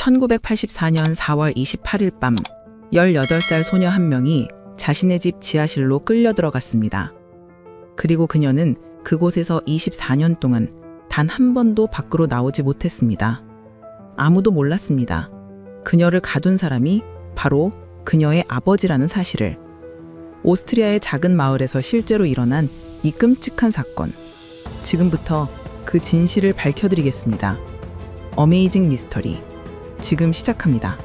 1984년 4월 28일 밤 18살 소녀 한 명이 자신의 집 지하실로 끌려 들어갔습니다. 그리고 그녀는 그곳에서 24년 동안 단 한 번도 밖으로 나오지 못했습니다. 아무도 몰랐습니다. 그녀를 가둔 사람이 바로 그녀의 아버지라는 사실을. 오스트리아의 작은 마을에서 실제로 일어난 이 끔찍한 사건. 지금부터 그 진실을 밝혀드리겠습니다. 어메이징 미스터리. 지금 시작합니다.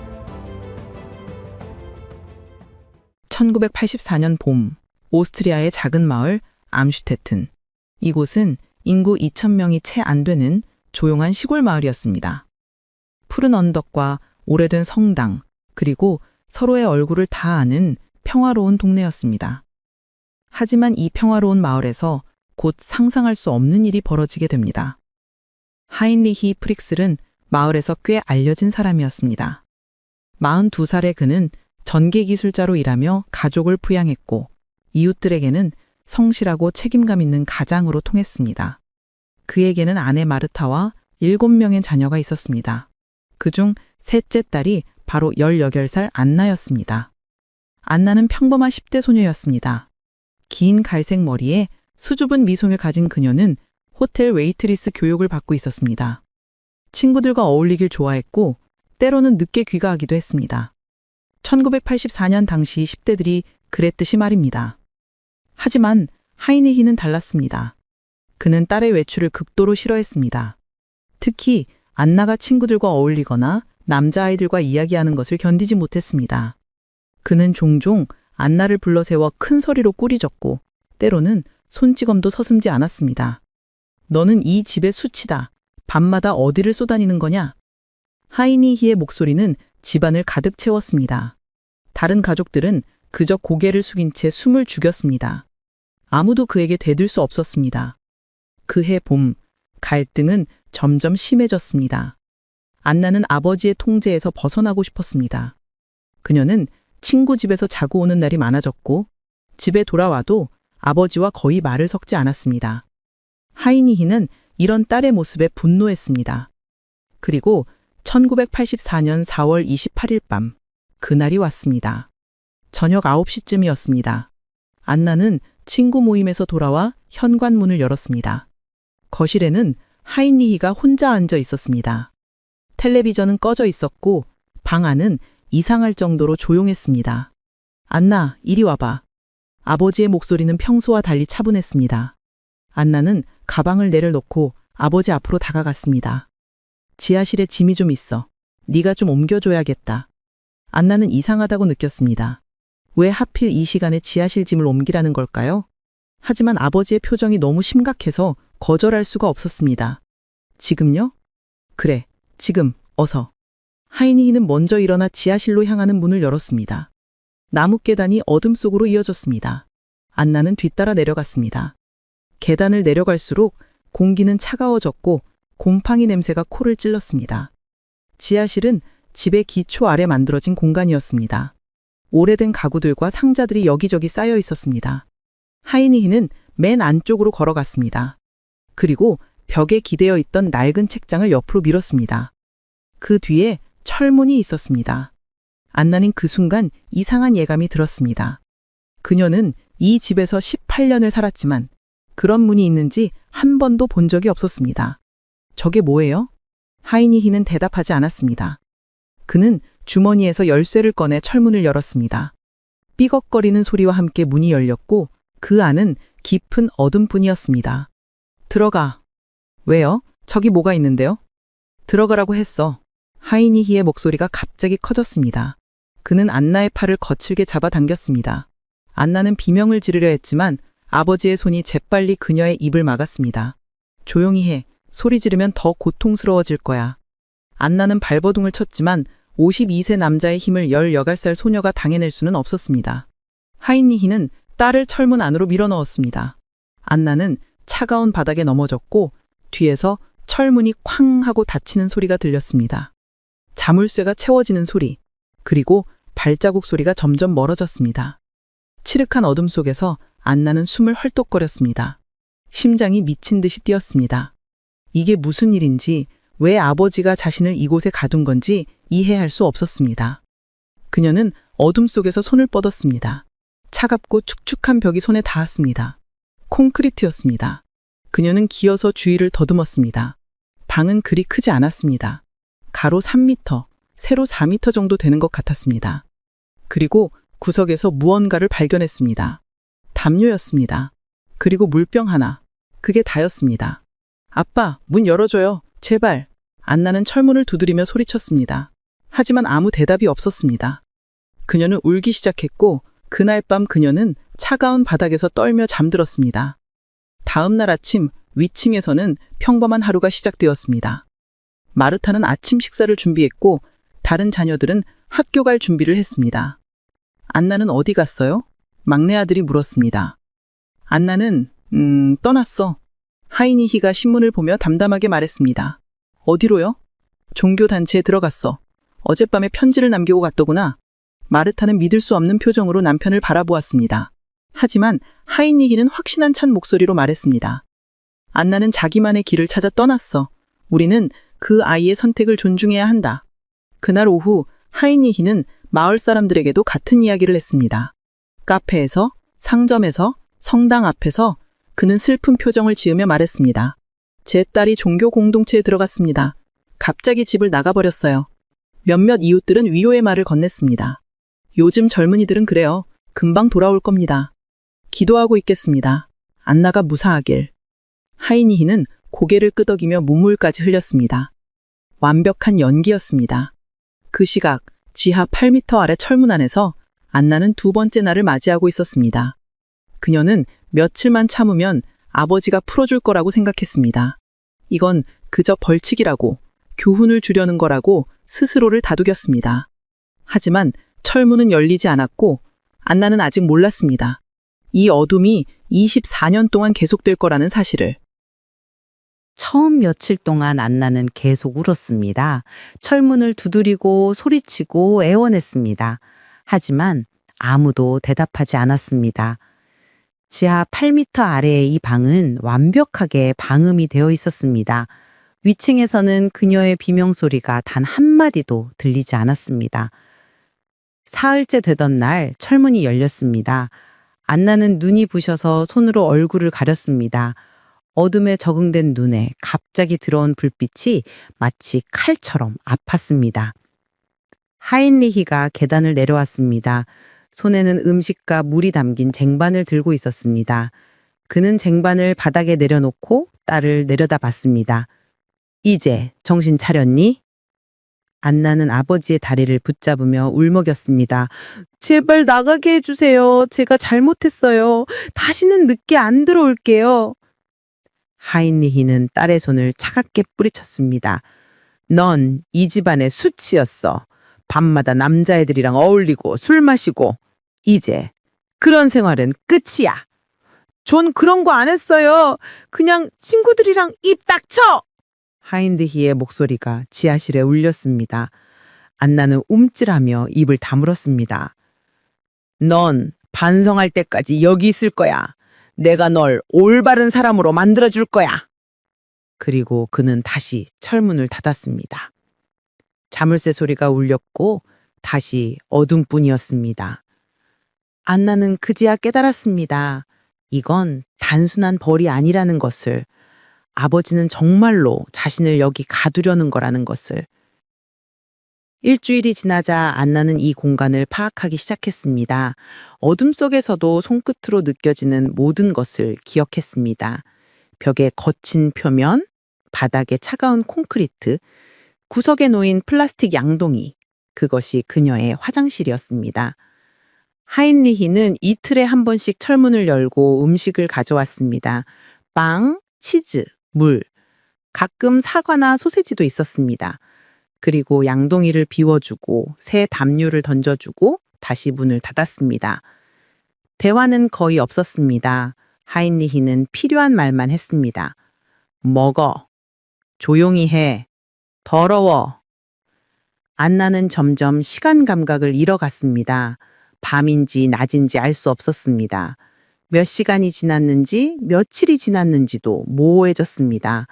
1984년 봄, 오스트리아의 작은 마을 암슈테튼. 이곳은 인구 2,000명이 채 안 되는 조용한 시골 마을이었습니다. 푸른 언덕과 오래된 성당, 그리고 서로의 얼굴을 다 아는 평화로운 동네였습니다. 하지만 이 평화로운 마을에서 곧 상상할 수 없는 일이 벌어지게 됩니다. 하인리히 프릭슬은 마을에서 꽤 알려진 사람이었습니다. 42살의 그는 전기기술자로 일하며 가족을 부양했고 이웃들에게는 성실하고 책임감 있는 가장으로 통했습니다. 그에게는 아내 마르타와 7명의 자녀가 있었습니다. 그중 셋째 딸이 바로 18살 안나였습니다. 안나는 평범한 10대 소녀였습니다. 긴 갈색 머리에 수줍은 미소를 가진 그녀는 호텔 웨이트리스 교육을 받고 있었습니다. 친구들과 어울리길 좋아했고 때로는 늦게 귀가하기도 했습니다. 1984년 당시 10대들이 그랬듯이 말입니다. 하지만 하이니히는 달랐습니다. 그는 딸의 외출을 극도로 싫어했습니다. 특히 안나가 친구들과 어울리거나 남자아이들과 이야기하는 것을 견디지 못했습니다. 그는 종종 안나를 불러세워 큰 소리로 꾸리졌고 때로는 손찌검도 서슴지 않았습니다. 너는 이 집의 수치다. 밤마다 어디를 쏘다니는 거냐? 하이니히의 목소리는 집안을 가득 채웠습니다. 다른 가족들은 그저 고개를 숙인 채 숨을 죽였습니다. 아무도 그에게 대들 수 없었습니다. 그해 봄, 갈등은 점점 심해졌습니다. 안나는 아버지의 통제에서 벗어나고 싶었습니다. 그녀는 친구 집에서 자고 오는 날이 많아졌고 집에 돌아와도 아버지와 거의 말을 섞지 않았습니다. 하이니히는 이런 딸의 모습에 분노했습니다. 그리고 1984년 4월 28일 밤, 그날이 왔습니다. 저녁 9시쯤이었습니다. 안나는 친구 모임에서 돌아와 현관문을 열었습니다. 거실에는 하인리히가 혼자 앉아 있었습니다. 텔레비전은 꺼져 있었고 방 안은 이상할 정도로 조용했습니다. 안나, 이리 와봐. 아버지의 목소리는 평소와 달리 차분했습니다. 안나는 가방을 내려놓고 아버지 앞으로 다가갔습니다. 지하실에 짐이 좀 있어. 네가 좀 옮겨줘야겠다. 안나는 이상하다고 느꼈습니다. 왜 하필 이 시간에 지하실 짐을 옮기라는 걸까요? 하지만 아버지의 표정이 너무 심각해서 거절할 수가 없었습니다. 지금요? 그래, 지금, 어서. 하이니히는 먼저 일어나 지하실로 향하는 문을 열었습니다. 나무 계단이 어둠 속으로 이어졌습니다. 안나는 뒤따라 내려갔습니다. 계단을 내려갈수록 공기는 차가워졌고 곰팡이 냄새가 코를 찔렀습니다. 지하실은 집의 기초 아래 만들어진 공간이었습니다. 오래된 가구들과 상자들이 여기저기 쌓여 있었습니다. 하이니히는 맨 안쪽으로 걸어갔습니다. 그리고 벽에 기대어 있던 낡은 책장을 옆으로 밀었습니다. 그 뒤에 철문이 있었습니다. 안나는 그 순간 이상한 예감이 들었습니다. 그녀는 이 집에서 18년을 살았지만 그런 문이 있는지 한 번도 본 적이 없었습니다. 저게 뭐예요? 하이니히는 대답하지 않았습니다. 그는 주머니에서 열쇠를 꺼내 철문을 열었습니다. 삐걱거리는 소리와 함께 문이 열렸고 그 안은 깊은 어둠뿐이었습니다. 들어가. 왜요? 저기 뭐가 있는데요? 들어가라고 했어. 하이니히의 목소리가 갑자기 커졌습니다. 그는 안나의 팔을 거칠게 잡아당겼습니다. 안나는 비명을 지르려 했지만 아버지의 손이 재빨리 그녀의 입을 막았습니다. 조용히 해. 소리 지르면 더 고통스러워질 거야. 안나는 발버둥을 쳤지만 52세 남자의 힘을 18살 소녀가 당해낼 수는 없었습니다. 하이니히는 딸을 철문 안으로 밀어넣었습니다. 안나는 차가운 바닥에 넘어졌고 뒤에서 철문이 쾅 하고 닫히는 소리가 들렸습니다. 자물쇠가 채워지는 소리, 그리고 발자국 소리가 점점 멀어졌습니다. 칠흑한 어둠 속에서 안나는 숨을 헐떡거렸습니다. 심장이 미친 듯이 뛰었습니다. 이게 무슨 일인지 왜 아버지가 자신을 이곳에 가둔 건지 이해할 수 없었습니다. 그녀는 어둠 속에서 손을 뻗었습니다. 차갑고 축축한 벽이 손에 닿았습니다. 콘크리트였습니다. 그녀는 기어서 주위를 더듬었습니다. 방은 그리 크지 않았습니다. 가로 3m, 세로 4m 정도 되는 것 같았습니다. 그리고 구석에서 무언가를 발견했습니다. 담요였습니다. 그리고 물병 하나. 그게 다였습니다. 아빠, 문 열어줘요. 제발. 안나는 철문을 두드리며 소리쳤습니다. 하지만 아무 대답이 없었습니다. 그녀는 울기 시작했고 그날 밤 그녀는 차가운 바닥에서 떨며 잠들었습니다. 다음 날 아침 위층에서는 평범한 하루가 시작되었습니다. 마르타는 아침 식사를 준비했고 다른 자녀들은 학교 갈 준비를 했습니다. 안나는 어디 갔어요? 막내 아들이 물었습니다. 안나는 떠났어. 하이니히가 신문을 보며 담담하게 말했습니다. 어디로요? 종교단체에 들어갔어. 어젯밤에 편지를 남기고 갔더구나. 마르타는 믿을 수 없는 표정으로 남편을 바라보았습니다. 하지만 하이니히는 확신한 찬 목소리로 말했습니다. 안나는 자기만의 길을 찾아 떠났어. 우리는 그 아이의 선택을 존중해야 한다. 그날 오후 하이니히는 마을 사람들에게도 같은 이야기를 했습니다. 카페에서, 상점에서, 성당 앞에서 그는 슬픈 표정을 지으며 말했습니다. 제 딸이 종교 공동체에 들어갔습니다. 갑자기 집을 나가버렸어요. 몇몇 이웃들은 위로의 말을 건넸습니다. 요즘 젊은이들은 그래요. 금방 돌아올 겁니다. 기도하고 있겠습니다. 안나가 무사하길. 하이니히는 고개를 끄덕이며 눈물까지 흘렸습니다. 완벽한 연기였습니다. 그 시각 지하 8m 아래 철문 안에서 안나는 두 번째 날을 맞이하고 있었습니다. 그녀는 며칠만 참으면 아버지가 풀어줄 거라고 생각했습니다. 이건 그저 벌칙이라고, 교훈을 주려는 거라고 스스로를 다독였습니다. 하지만 철문은 열리지 않았고 안나는 아직 몰랐습니다. 이 어둠이 24년 동안 계속될 거라는 사실을. 처음 며칠 동안 안나는 계속 울었습니다. 철문을 두드리고 소리치고 애원했습니다. 하지만 아무도 대답하지 않았습니다. 지하 8m 아래의 이 방은 완벽하게 방음이 되어 있었습니다. 위층에서는 그녀의 비명소리가 단 한마디도 들리지 않았습니다. 사흘째 되던 날 철문이 열렸습니다. 안나는 눈이 부셔서 손으로 얼굴을 가렸습니다. 어둠에 적응된 눈에 갑자기 들어온 불빛이 마치 칼처럼 아팠습니다. 하인리히가 계단을 내려왔습니다. 손에는 음식과 물이 담긴 쟁반을 들고 있었습니다. 그는 쟁반을 바닥에 내려놓고 딸을 내려다봤습니다. 이제 정신 차렸니? 안나는 아버지의 다리를 붙잡으며 울먹였습니다. 제발 나가게 해주세요. 제가 잘못했어요. 다시는 늦게 안 들어올게요. 하인리히는 딸의 손을 차갑게 뿌리쳤습니다. 넌 이 집안의 수치였어. 밤마다 남자애들이랑 어울리고 술 마시고. 이제 그런 생활은 끝이야. 전 그런 거 안 했어요. 그냥 친구들이랑 입 닥쳐! 하인리히의 목소리가 지하실에 울렸습니다. 안나는 움찔하며 입을 다물었습니다. 넌 반성할 때까지 여기 있을 거야. 내가 널 올바른 사람으로 만들어줄 거야. 그리고 그는 다시 철문을 닫았습니다. 자물쇠 소리가 울렸고 다시 어둠뿐이었습니다. 안나는 그제야 깨달았습니다. 이건 단순한 벌이 아니라는 것을. 아버지는 정말로 자신을 여기 가두려는 거라는 것을. 일주일이 지나자 안나는 이 공간을 파악하기 시작했습니다. 어둠 속에서도 손끝으로 느껴지는 모든 것을 기억했습니다. 벽의 거친 표면, 바닥의 차가운 콘크리트, 구석에 놓인 플라스틱 양동이, 그것이 그녀의 화장실이었습니다. 하인리히는 이틀에 한 번씩 철문을 열고 음식을 가져왔습니다. 빵, 치즈, 물, 가끔 사과나 소세지도 있었습니다. 그리고 양동이를 비워주고 새 담요를 던져주고 다시 문을 닫았습니다. 대화는 거의 없었습니다. 하인리히는 필요한 말만 했습니다. 먹어. 조용히 해. 더러워. 안나는 점점 시간 감각을 잃어갔습니다. 밤인지 낮인지 알 수 없었습니다. 몇 시간이 지났는지 며칠이 지났는지도 모호해졌습니다.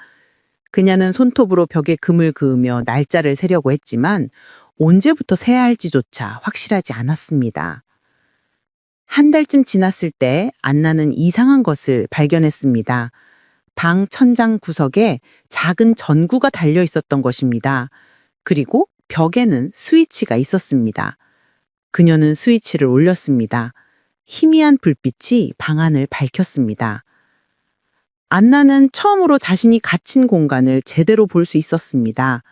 그녀는 손톱으로 벽에 금을 그으며 날짜를 세려고 했지만 언제부터 세야 할지조차 확실하지 않았습니다. 한 달쯤 지났을 때 안나는 이상한 것을 발견했습니다. 방 천장 구석에 작은 전구가 달려 있었던 것입니다. 그리고 벽에는 스위치가 있었습니다. 그녀는 스위치를 올렸습니다. 희미한 불빛이 방 안을 밝혔습니다. 안나는 처음으로 자신이 갇힌 공간을 제대로 볼 수 있었습니다.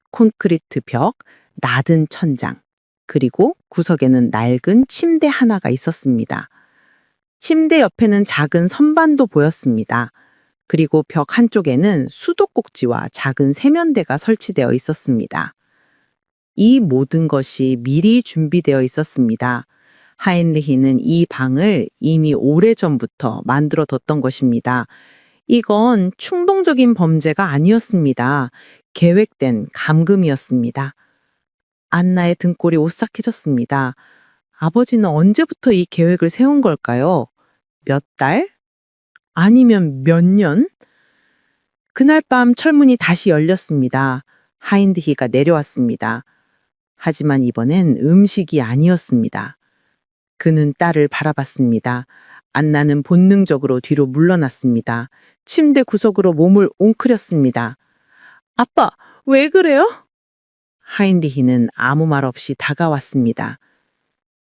콘크리트 벽, 낮은 천장, 그리고 구석에는 낡은 침대 하나가 있었습니다. 침대 옆에는 작은 선반도 보였습니다. 그리고 벽 한쪽에는 수도꼭지와 작은 세면대가 설치되어 있었습니다. 이 모든 것이 미리 준비되어 있었습니다. 하인리히는 이 방을 이미 오래전부터 만들어 뒀던 것입니다. 이건 충동적인 범죄가 아니었습니다. 계획된 감금이었습니다. 안나의 등골이 오싹해졌습니다. 아버지는 언제부터 이 계획을 세운 걸까요? 몇 달? 아니면 몇 년? 그날 밤 철문이 다시 열렸습니다. 하인드히가 내려왔습니다. 하지만 이번엔 음식이 아니었습니다. 그는 딸을 바라봤습니다. 안나는 본능적으로 뒤로 물러났습니다. 침대 구석으로 몸을 웅크렸습니다. 아빠, 왜 그래요? 하인리히는 아무 말 없이 다가왔습니다.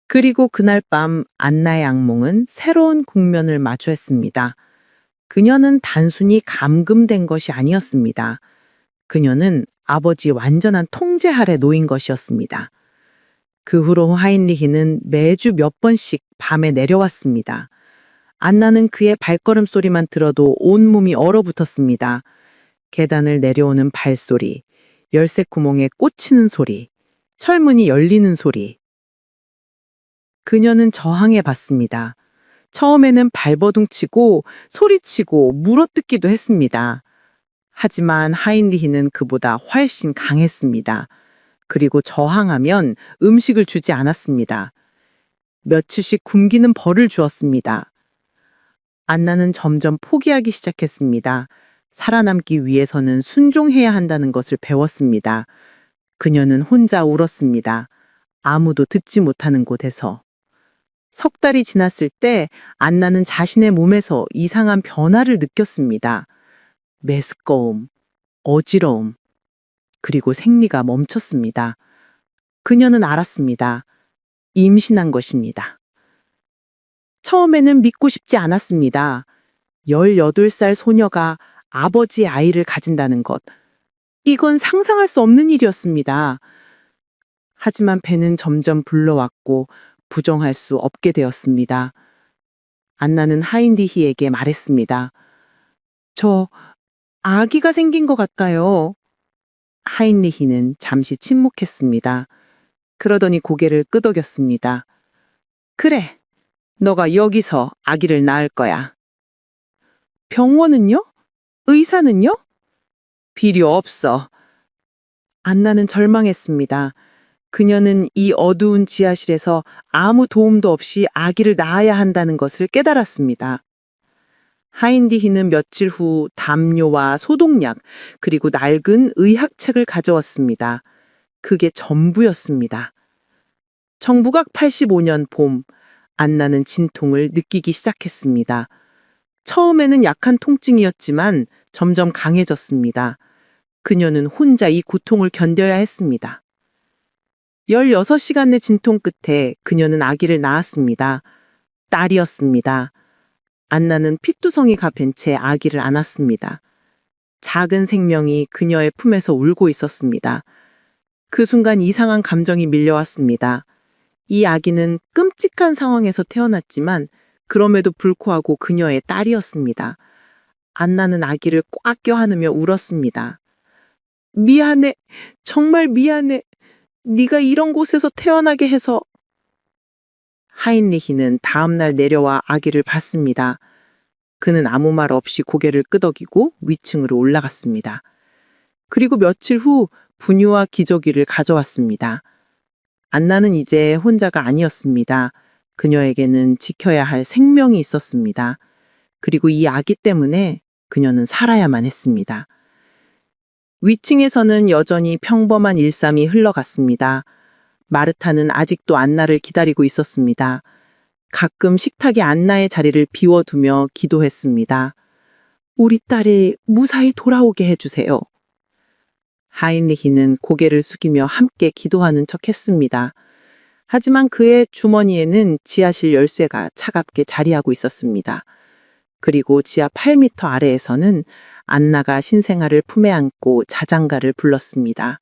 그리고 그날 밤 안나의 악몽은 새로운 국면을 마주했습니다. 그녀는 단순히 감금된 것이 아니었습니다. 그녀는 아버지의 완전한 통제 아래 놓인 것이었습니다. 그 후로 하인리히는 매주 몇 번씩 밤에 내려왔습니다. 안나는 그의 발걸음 소리만 들어도 온몸이 얼어붙었습니다. 계단을 내려오는 발소리, 열쇠 구멍에 꽂히는 소리, 철문이 열리는 소리. 그녀는 저항해 봤습니다. 처음에는 발버둥치고 소리치고 물어뜯기도 했습니다. 하지만 하인리히는 그보다 훨씬 강했습니다. 그리고 저항하면 음식을 주지 않았습니다. 며칠씩 굶기는 벌을 주었습니다. 안나는 점점 포기하기 시작했습니다. 살아남기 위해서는 순종해야 한다는 것을 배웠습니다. 그녀는 혼자 울었습니다. 아무도 듣지 못하는 곳에서. 석 달이 지났을 때 안나는 자신의 몸에서 이상한 변화를 느꼈습니다. 메스꺼움, 어지러움, 그리고 생리가 멈췄습니다. 그녀는 알았습니다. 임신한 것입니다. 처음에는 믿고 싶지 않았습니다. 18살 소녀가 아버지의 아이를 가진다는 것. 이건 상상할 수 없는 일이었습니다. 하지만 배는 점점 불러왔고 부정할 수 없게 되었습니다. 안나는 하인리히에게 말했습니다. 저 아기가 생긴 것 같아요. 하인리히는 잠시 침묵했습니다. 그러더니 고개를 끄덕였습니다. 그래, 너가 여기서 아기를 낳을 거야. 병원은요? 의사는요? 필요 없어. 안나는 절망했습니다. 그녀는 이 어두운 지하실에서 아무 도움도 없이 아기를 낳아야 한다는 것을 깨달았습니다. 하인디히는 며칠 후 담요와 소독약, 그리고 낡은 의학책을 가져왔습니다. 그게 전부였습니다. 정부각 85년 봄, 안나는 진통을 느끼기 시작했습니다. 처음에는 약한 통증이었지만 점점 강해졌습니다. 그녀는 혼자 이 고통을 견뎌야 했습니다. 16시간의 진통 끝에 그녀는 아기를 낳았습니다. 딸이었습니다. 안나는 핏두성이 가벤 채 아기를 안았습니다. 작은 생명이 그녀의 품에서 울고 있었습니다. 그 순간 이상한 감정이 밀려왔습니다. 이 아기는 끔찍한 상황에서 태어났지만 그럼에도 불구하고 그녀의 딸이었습니다. 안나는 아기를 꽉 껴안으며 울었습니다. 미안해. 정말 미안해. 네가 이런 곳에서 태어나게 해서. 하인리히는 다음날 내려와 아기를 봤습니다. 그는 아무 말 없이 고개를 끄덕이고 위층으로 올라갔습니다. 그리고 며칠 후 분유와 기저귀를 가져왔습니다. 안나는 이제 혼자가 아니었습니다. 그녀에게는 지켜야 할 생명이 있었습니다. 그리고 이 아기 때문에 그녀는 살아야만 했습니다. 위층에서는 여전히 평범한 일상이 흘러갔습니다. 마르타는 아직도 안나를 기다리고 있었습니다. 가끔 식탁에 안나의 자리를 비워두며 기도했습니다. 우리 딸을 무사히 돌아오게 해주세요. 하인리히는 고개를 숙이며 함께 기도하는 척 했습니다. 하지만 그의 주머니에는 지하실 열쇠가 차갑게 자리하고 있었습니다. 그리고 지하 8미터 아래에서는 안나가 신생아를 품에 안고 자장가를 불렀습니다.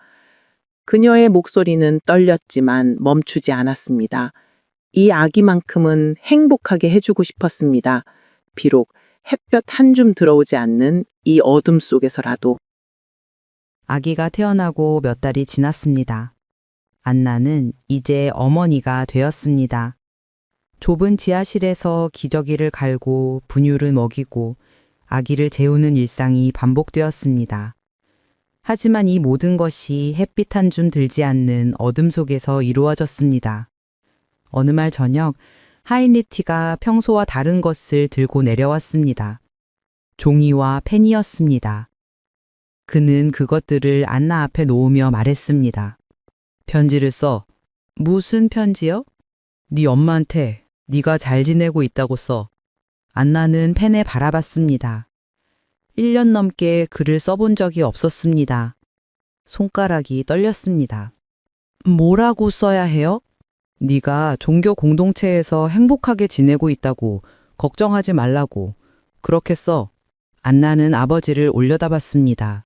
그녀의 목소리는 떨렸지만 멈추지 않았습니다. 이 아기만큼은 행복하게 해주고 싶었습니다. 비록 햇볕 한 줌 들어오지 않는 이 어둠 속에서라도. 아기가 태어나고 몇 달이 지났습니다. 안나는 이제 어머니가 되었습니다. 좁은 지하실에서 기저귀를 갈고 분유를 먹이고 아기를 재우는 일상이 반복되었습니다. 하지만 이 모든 것이 햇빛 한 줌 들지 않는 어둠 속에서 이루어졌습니다. 어느 날 저녁, 하인리티가 평소와 다른 것을 들고 내려왔습니다. 종이와 펜이었습니다. 그는 그것들을 안나 앞에 놓으며 말했습니다. 편지를 써. 무슨 편지요? 네 엄마한테 네가 잘 지내고 있다고 써. 안나는 펜에 바라봤습니다. 1년 넘게 글을 써본 적이 없었습니다. 손가락이 떨렸습니다. 뭐라고 써야 해요? 네가 종교 공동체에서 행복하게 지내고 있다고, 걱정하지 말라고. 그렇게 써. 안나는 아버지를 올려다봤습니다.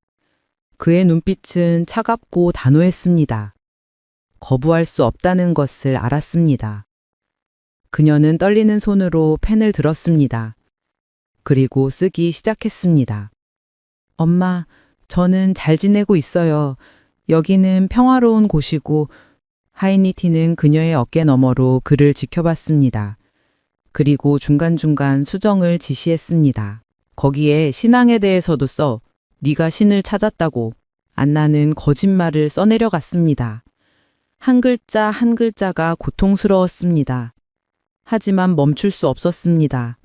그의 눈빛은 차갑고 단호했습니다. 거부할 수 없다는 것을 알았습니다. 그녀는 떨리는 손으로 펜을 들었습니다. 그리고 쓰기 시작했습니다. 엄마, 저는 잘 지내고 있어요. 여기는 평화로운 곳이고. 하이니티는 그녀의 어깨 너머로 그를 지켜봤습니다. 그리고 중간중간 수정을 지시했습니다. 거기에 신앙에 대해서도 써. 네가 신을 찾았다고. 안나는 거짓말을 써내려갔습니다. 한 글자 한 글자가 고통스러웠습니다. 하지만 멈출 수 없었습니다.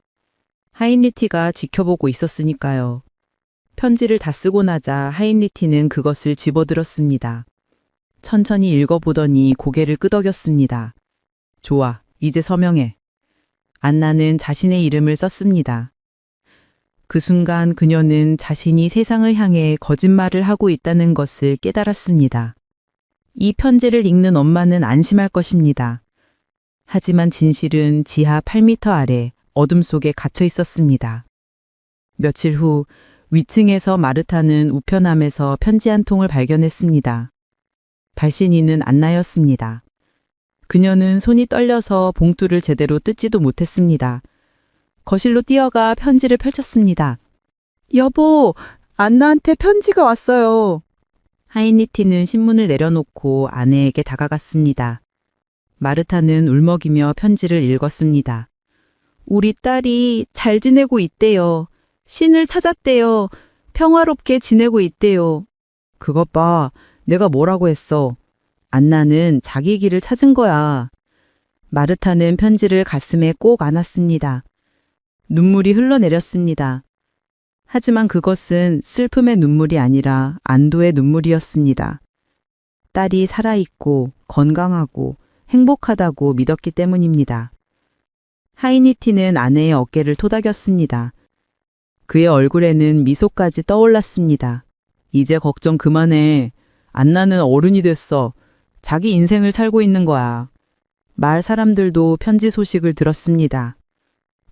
하인리티가 지켜보고 있었으니까요. 편지를 다 쓰고 나자 하인리티는 그것을 집어들었습니다. 천천히 읽어보더니 고개를 끄덕였습니다. 좋아, 이제 서명해. 안나는 자신의 이름을 썼습니다. 그 순간 그녀는 자신이 세상을 향해 거짓말을 하고 있다는 것을 깨달았습니다. 이 편지를 읽는 엄마는 안심할 것입니다. 하지만 진실은 지하 8미터 아래 어둠 속에 갇혀 있었습니다. 며칠 후 위층에서 마르타는 우편함에서 편지 한 통을 발견했습니다. 발신인은 안나였습니다. 그녀는 손이 떨려서 봉투를 제대로 뜯지도 못했습니다. 거실로 뛰어가 편지를 펼쳤습니다. 여보, 안나한테 편지가 왔어요. 하이니티는 신문을 내려놓고 아내에게 다가갔습니다. 마르타는 울먹이며 편지를 읽었습니다. 우리 딸이 잘 지내고 있대요. 신을 찾았대요. 평화롭게 지내고 있대요. 그것 봐. 내가 뭐라고 했어. 안나는 자기 길을 찾은 거야. 마르타는 편지를 가슴에 꼭 안았습니다. 눈물이 흘러내렸습니다. 하지만 그것은 슬픔의 눈물이 아니라 안도의 눈물이었습니다. 딸이 살아있고 건강하고 행복하다고 믿었기 때문입니다. 하이니티는 아내의 어깨를 토닥였습니다. 그의 얼굴에는 미소까지 떠올랐습니다. 이제 걱정 그만해. 안나는 어른이 됐어. 자기 인생을 살고 있는 거야. 마을 사람들도 편지 소식을 들었습니다.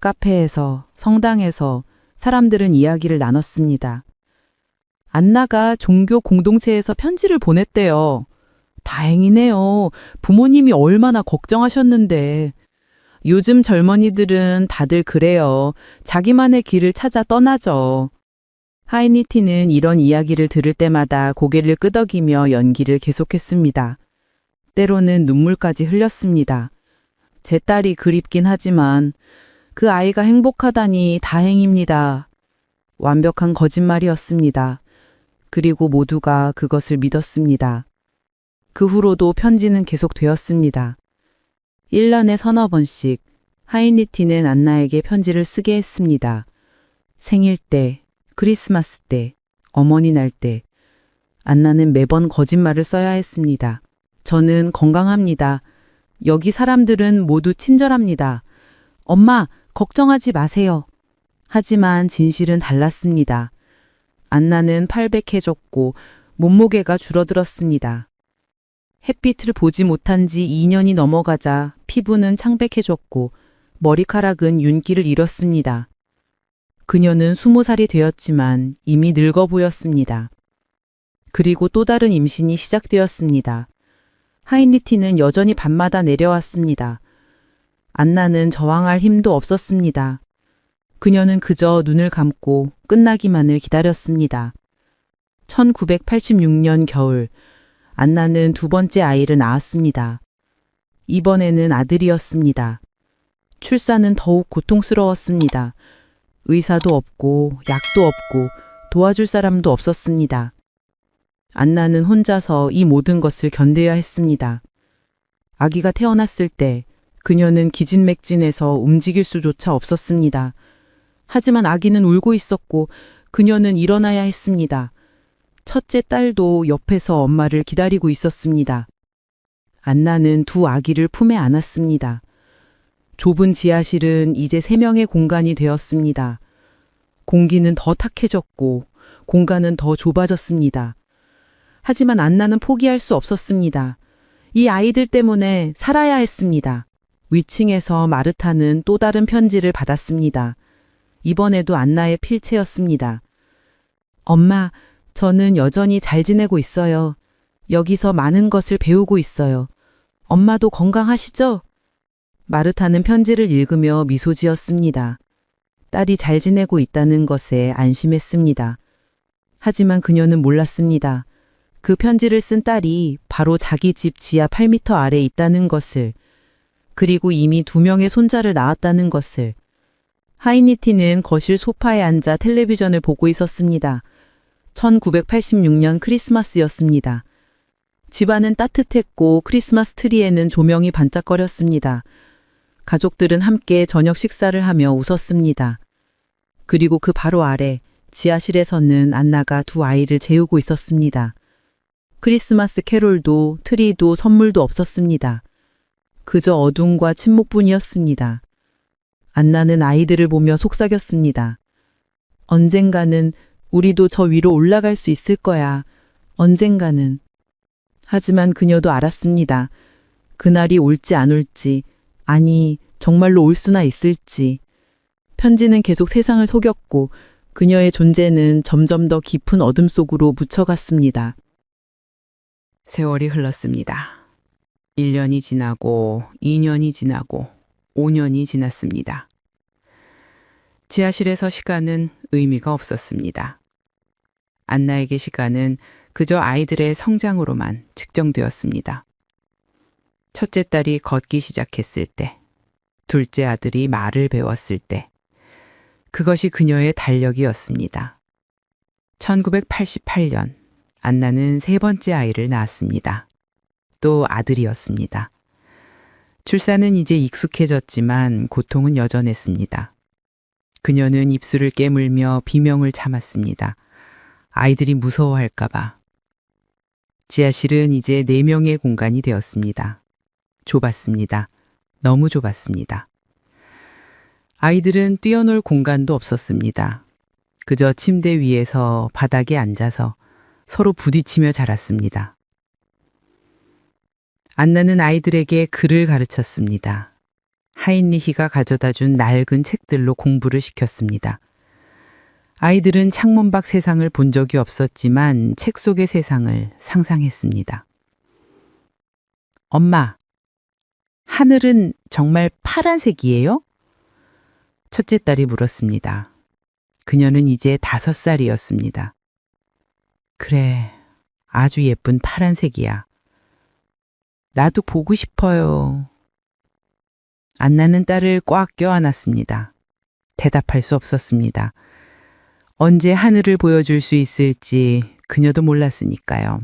카페에서, 성당에서 사람들은 이야기를 나눴습니다. 안나가 종교 공동체에서 편지를 보냈대요. 다행이네요. 부모님이 얼마나 걱정하셨는데. 요즘 젊은이들은 다들 그래요. 자기만의 길을 찾아 떠나죠. 하이니티는 이런 이야기를 들을 때마다 고개를 끄덕이며 연기를 계속했습니다. 때로는 눈물까지 흘렸습니다. 제 딸이 그립긴 하지만 그 아이가 행복하다니 다행입니다. 완벽한 거짓말이었습니다. 그리고 모두가 그것을 믿었습니다. 그 후로도 편지는 계속되었습니다. 1년에 서너 번씩 하이니티는 안나에게 편지를 쓰게 했습니다. 생일 때, 크리스마스 때, 어머니 날 때, 안나는 매번 거짓말을 써야 했습니다. 저는 건강합니다. 여기 사람들은 모두 친절합니다. 엄마, 걱정하지 마세요. 하지만 진실은 달랐습니다. 안나는 팔백해졌고 몸무게가 줄어들었습니다. 햇빛을 보지 못한 지 2년이 넘어가자 피부는 창백해졌고 머리카락은 윤기를 잃었습니다. 그녀는 20살이 되었지만 이미 늙어 보였습니다. 그리고 또 다른 임신이 시작되었습니다. 하인리티는 여전히 밤마다 내려왔습니다. 안나는 저항할 힘도 없었습니다. 그녀는 그저 눈을 감고 끝나기만을 기다렸습니다. 1986년 겨울, 안나는 두 번째 아이를 낳았습니다. 이번에는 아들이었습니다. 출산은 더욱 고통스러웠습니다. 의사도 없고 약도 없고 도와줄 사람도 없었습니다. 안나는 혼자서 이 모든 것을 견뎌야 했습니다. 아기가 태어났을 때 그녀는 기진맥진해서 움직일 수조차 없었습니다. 하지만 아기는 울고 있었고 그녀는 일어나야 했습니다. 첫째 딸도 옆에서 엄마를 기다리고 있었습니다. 안나는 두 아기를 품에 안았습니다. 좁은 지하실은 이제 3명의 공간이 되었습니다. 공기는 더 탁해졌고 공간은 더 좁아졌습니다. 하지만 안나는 포기할 수 없었습니다. 이 아이들 때문에 살아야 했습니다. 위층에서 마르타는 또 다른 편지를 받았습니다. 이번에도 안나의 필체였습니다. 엄마, 저는 여전히 잘 지내고 있어요. 여기서 많은 것을 배우고 있어요. 엄마도 건강하시죠? 마르타는 편지를 읽으며 미소 지었습니다. 딸이 잘 지내고 있다는 것에 안심했습니다. 하지만 그녀는 몰랐습니다. 그 편지를 쓴 딸이 바로 자기 집 지하 8m 아래에 있다는 것을, 그리고 이미 2명의 손자를 낳았다는 것을. 하이니티는 거실 소파에 앉아 텔레비전을 보고 있었습니다. 1986년 크리스마스였습니다. 집안은 따뜻했고 크리스마스 트리에는 조명이 반짝거렸습니다. 가족들은 함께 저녁 식사를 하며 웃었습니다. 그리고 그 바로 아래 지하실에서는 안나가 두 아이를 재우고 있었습니다. 크리스마스 캐롤도 트리도 선물도 없었습니다. 그저 어둠과 침묵뿐이었습니다. 안나는 아이들을 보며 속삭였습니다. 언젠가는 우리도 저 위로 올라갈 수 있을 거야. 언젠가는. 하지만 그녀도 알았습니다. 그날이 올지 안 올지, 아니 정말로 올 수나 있을지. 편지는 계속 세상을 속였고 그녀의 존재는 점점 더 깊은 어둠 속으로 묻혀갔습니다. 세월이 흘렀습니다. 1년이 지나고 2년이 지나고 5년이 지났습니다. 지하실에서 시간은 의미가 없었습니다. 안나에게 시간은 그저 아이들의 성장으로만 측정되었습니다. 첫째 딸이 걷기 시작했을 때, 둘째 아들이 말을 배웠을 때, 그것이 그녀의 달력이었습니다. 1988년, 안나는 세 번째 아이를 낳았습니다. 또 아들이었습니다. 출산은 이제 익숙해졌지만 고통은 여전했습니다. 그녀는 입술을 깨물며 비명을 참았습니다. 아이들이 무서워할까봐. 지하실은 이제 4명의 공간이 되었습니다. 좁았습니다. 너무 좁았습니다. 아이들은 뛰어놀 공간도 없었습니다. 그저 침대 위에서 바닥에 앉아서 서로 부딪히며 자랐습니다. 안나는 아이들에게 글을 가르쳤습니다. 하인리히가 가져다 준 낡은 책들로 공부를 시켰습니다. 아이들은 창문 밖 세상을 본 적이 없었지만 책 속의 세상을 상상했습니다. 엄마, 하늘은 정말 파란색이에요? 첫째 딸이 물었습니다. 그녀는 이제 5살이었습니다. 그래, 아주 예쁜 파란색이야. 나도 보고 싶어요. 안나는 딸을 꽉 껴안았습니다. 대답할 수 없었습니다. 언제 하늘을 보여줄 수 있을지 그녀도 몰랐으니까요.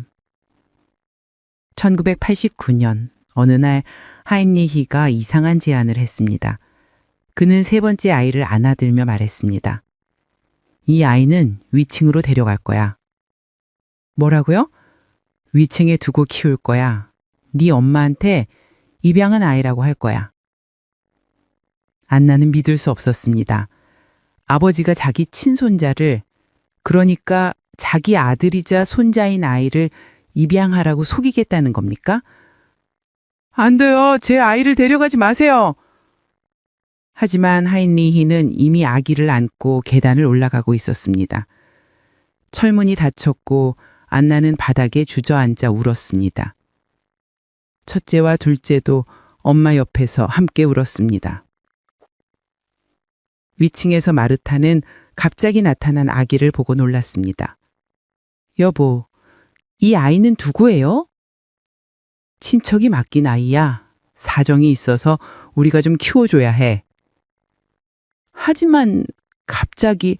1989년 어느 날 하인리히가 이상한 제안을 했습니다. 그는 세 번째 아이를 안아들며 말했습니다. 이 아이는 위층으로 데려갈 거야. 뭐라고요? 위층에 두고 키울 거야. 네 엄마한테 입양한 아이라고 할 거야. 안나는 믿을 수 없었습니다. 아버지가 자기 친손자를, 그러니까 자기 아들이자 손자인 아이를 입양하라고 속이겠다는 겁니까? 안 돼요. 제 아이를 데려가지 마세요. 하지만 하인리히는 이미 아기를 안고 계단을 올라가고 있었습니다. 철문이 닫혔고 안나는 바닥에 주저앉아 울었습니다. 첫째와 둘째도 엄마 옆에서 함께 울었습니다. 위층에서 마르타는 갑자기 나타난 아기를 보고 놀랐습니다. 여보, 이 아이는 누구예요? 친척이 맡긴 아이야. 사정이 있어서 우리가 좀 키워줘야 해. 하지만 갑자기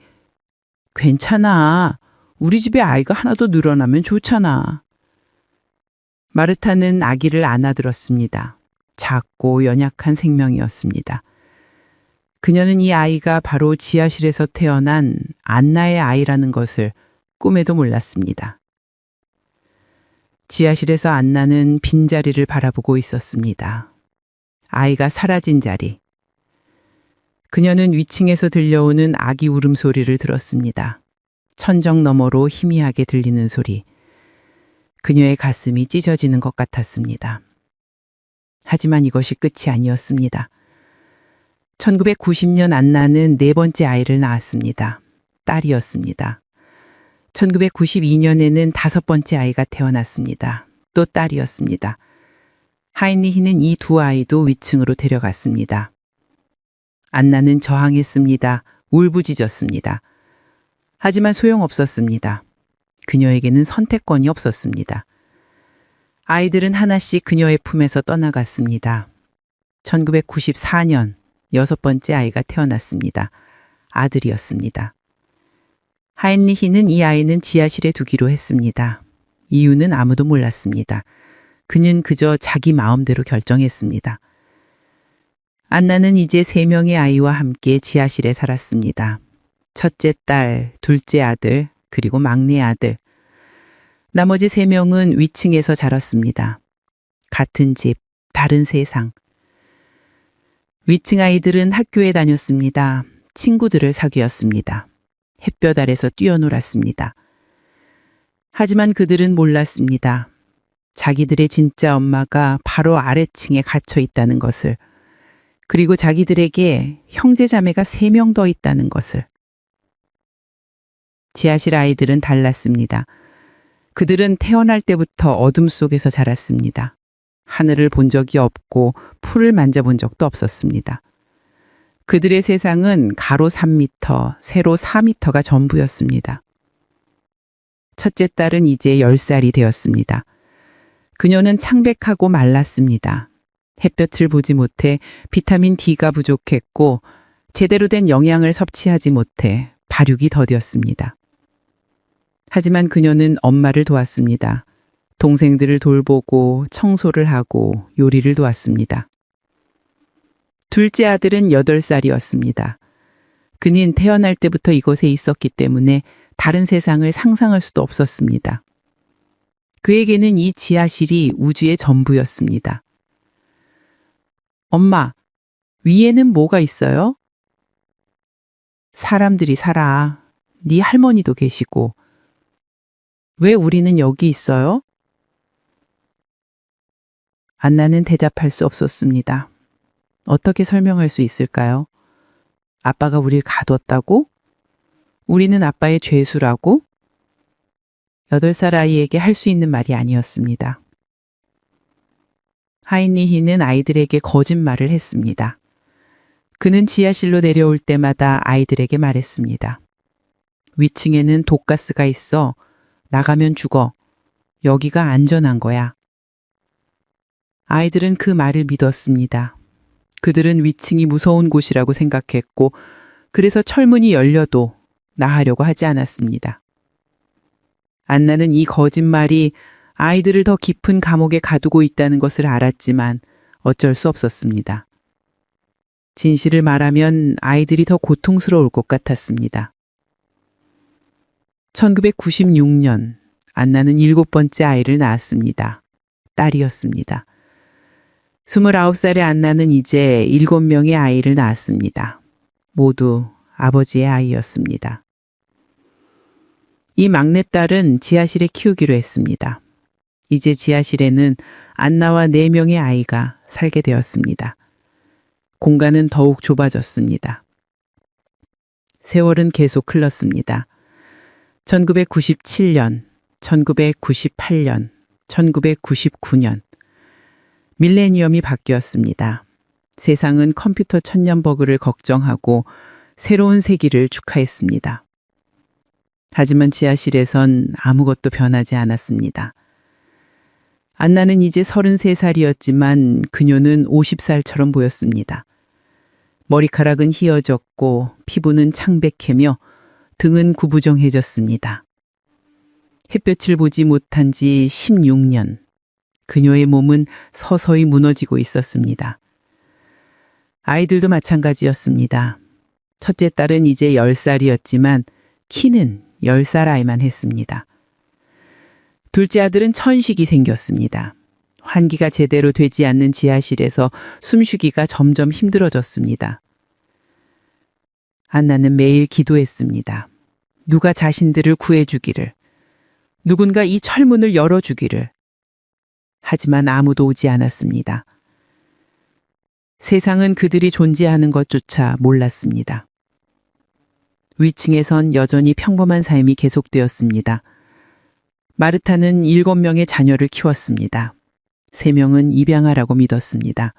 괜찮아. 우리 집에 아이가 하나 더 늘어나면 좋잖아. 마르타는 아기를 안아들었습니다. 작고 연약한 생명이었습니다. 그녀는 이 아이가 바로 지하실에서 태어난 안나의 아이라는 것을 꿈에도 몰랐습니다. 지하실에서 안나는 빈자리를 바라보고 있었습니다. 아이가 사라진 자리. 그녀는 위층에서 들려오는 아기 울음소리를 들었습니다. 천정 너머로 희미하게 들리는 소리. 그녀의 가슴이 찢어지는 것 같았습니다. 하지만 이것이 끝이 아니었습니다. 1990년 안나는 네 번째 아이를 낳았습니다. 딸이었습니다. 1992년에는 다섯 번째 아이가 태어났습니다. 또 딸이었습니다. 하인리히는 이 두 아이도 위층으로 데려갔습니다. 안나는 저항했습니다. 울부짖었습니다. 하지만 소용없었습니다. 그녀에게는 선택권이 없었습니다. 아이들은 하나씩 그녀의 품에서 떠나갔습니다. 1994년 여섯 번째 아이가 태어났습니다. 아들이었습니다. 하인리히는 이 아이는 지하실에 두기로 했습니다. 이유는 아무도 몰랐습니다. 그는 그저 자기 마음대로 결정했습니다. 안나는 이제 세 명의 아이와 함께 지하실에 살았습니다. 첫째 딸, 둘째 아들, 그리고 막내 아들. 나머지 세 명은 위층에서 자랐습니다. 같은 집, 다른 세상. 위층 아이들은 학교에 다녔습니다. 친구들을 사귀었습니다. 햇볕 아래서 뛰어놀았습니다. 하지만 그들은 몰랐습니다. 자기들의 진짜 엄마가 바로 아래층에 갇혀 있다는 것을, 그리고 자기들에게 형제자매가 3명 더 있다는 것을. 지하실 아이들은 달랐습니다. 그들은 태어날 때부터 어둠 속에서 자랐습니다. 하늘을 본 적이 없고 풀을 만져본 적도 없었습니다. 그들의 세상은 가로 3m, 세로 4m가 전부였습니다. 첫째 딸은 이제 10살이 되었습니다. 그녀는 창백하고 말랐습니다. 햇볕을 보지 못해 비타민 D가 부족했고 제대로 된 영양을 섭취하지 못해 발육이 더뎠습니다. 하지만 그녀는 엄마를 도왔습니다. 동생들을 돌보고 청소를 하고 요리를 도왔습니다. 둘째 아들은 8살이었습니다. 그는 태어날 때부터 이곳에 있었기 때문에 다른 세상을 상상할 수도 없었습니다. 그에게는 이 지하실이 우주의 전부였습니다. 엄마, 위에는 뭐가 있어요? 사람들이 살아. 네 할머니도 계시고. 왜 우리는 여기 있어요? 안나는 대답할 수 없었습니다. 어떻게 설명할 수 있을까요? 아빠가 우릴 가뒀다고? 우리는 아빠의 죄수라고? 8살 아이에게 할 수 있는 말이 아니었습니다. 하인리히는 아이들에게 거짓말을 했습니다. 그는 지하실로 내려올 때마다 아이들에게 말했습니다. 위층에는 독가스가 있어. 나가면 죽어. 여기가 안전한 거야. 아이들은 그 말을 믿었습니다. 그들은 위층이 무서운 곳이라고 생각했고, 그래서 철문이 열려도 나가려고 하지 않았습니다. 안나는 이 거짓말이 아이들을 더 깊은 감옥에 가두고 있다는 것을 알았지만 어쩔 수 없었습니다. 진실을 말하면 아이들이 더 고통스러울 것 같았습니다. 1996년 안나는 7번째 아이를 낳았습니다. 딸이었습니다. 29살의 안나는 이제 7명의 아이를 낳았습니다. 모두 아버지의 아이였습니다. 이 막내딸은 지하실에 키우기로 했습니다. 이제 지하실에는 안나와 4명의 아이가 살게 되었습니다. 공간은 더욱 좁아졌습니다. 세월은 계속 흘렀습니다. 1997년, 1998년, 1999년. 밀레니엄이 바뀌었습니다. 세상은 컴퓨터 천년 버그를 걱정하고 새로운 세기를 축하했습니다. 하지만 지하실에선 아무것도 변하지 않았습니다. 안나는 이제 33살이었지만 그녀는 50살처럼 보였습니다. 머리카락은 휘어졌고 피부는 창백해며 등은 구부정해졌습니다. 햇볕을 보지 못한 지 16년. 그녀의 몸은 서서히 무너지고 있었습니다. 아이들도 마찬가지였습니다. 첫째 딸은 이제 10살이었지만 키는 10살 아이만 했습니다. 둘째 아들은 천식이 생겼습니다. 환기가 제대로 되지 않는 지하실에서 숨쉬기가 점점 힘들어졌습니다. 안나는 매일 기도했습니다. 누가 자신들을 구해주기를, 누군가 이 철문을 열어주기를. 하지만 아무도 오지 않았습니다. 세상은 그들이 존재하는 것조차 몰랐습니다. 위층에선 여전히 평범한 삶이 계속되었습니다. 마르타는 7명의 자녀를 키웠습니다. 3명은 입양하라고 믿었습니다.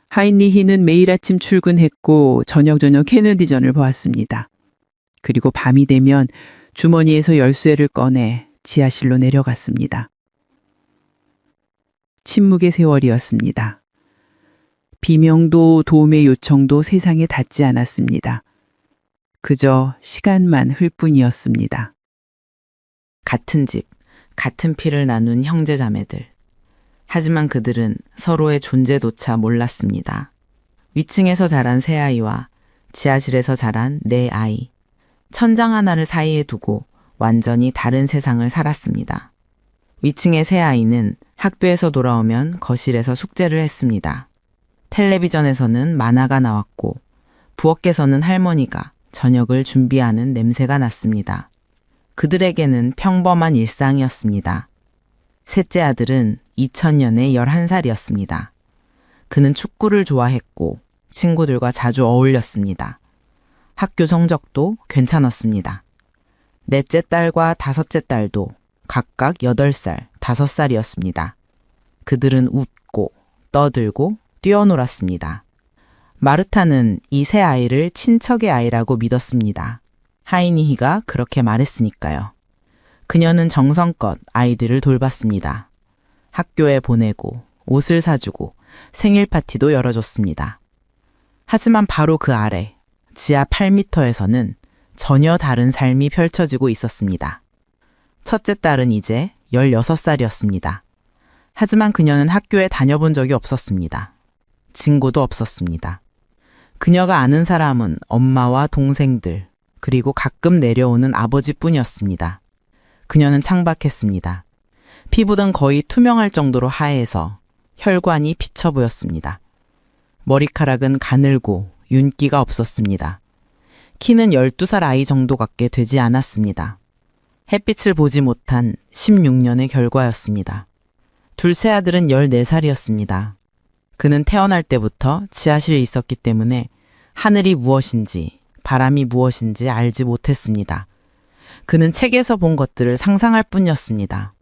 하인리히는 매일 아침 출근했고 저녁 케네디전을 보았습니다. 그리고 밤이 되면 주머니에서 열쇠를 꺼내 지하실로 내려갔습니다. 침묵의 세월이었습니다. 비명도 도움의 요청도 세상에 닿지 않았습니다. 그저 시간만 흘 뿐이었습니다. 같은 집, 같은 피를 나눈 형제자매들. 하지만 그들은 서로의 존재조차 몰랐습니다. 위층에서 자란 새 아이와 지하실에서 자란 4아이. 천장 하나를 사이에 두고 완전히 다른 세상을 살았습니다. 위층의 새 아이는 학교에서 돌아오면 거실에서 숙제를 했습니다. 텔레비전에서는 만화가 나왔고 부엌에서는 할머니가 저녁을 준비하는 냄새가 났습니다. 그들에게는 평범한 일상이었습니다. 셋째 아들은 2000년에 11살이었습니다. 그는 축구를 좋아했고 친구들과 자주 어울렸습니다. 학교 성적도 괜찮았습니다. 넷째 딸과 다섯째 딸도 각각 8살, 5살이었습니다. 그들은 웃고 떠들고 뛰어놀았습니다. 마르타는 이 세 아이를 친척의 아이라고 믿었습니다. 하이니히가 그렇게 말했으니까요. 그녀는 정성껏 아이들을 돌봤습니다. 학교에 보내고 옷을 사주고 생일 파티도 열어줬습니다. 하지만 바로 그 아래 지하 8m에서는 전혀 다른 삶이 펼쳐지고 있었습니다. 첫째 딸은 이제 16살이었습니다. 하지만 그녀는 학교에 다녀본 적이 없었습니다. 친구도 없었습니다. 그녀가 아는 사람은 엄마와 동생들, 그리고 가끔 내려오는 아버지뿐이었습니다. 그녀는 창박했습니다. 피부는 거의 투명할 정도로 하얘서 혈관이 비쳐 보였습니다. 머리카락은 가늘고 윤기가 없었습니다. 키는 12살 아이 정도밖에 되지 않았습니다. 햇빛을 보지 못한 16년의 결과였습니다. 둘째 아들은 14살이었습니다. 그는 태어날 때부터 지하실에 있었기 때문에 하늘이 무엇인지 바람이 무엇인지 알지 못했습니다. 그는 책에서 본 것들을 상상할 뿐이었습니다.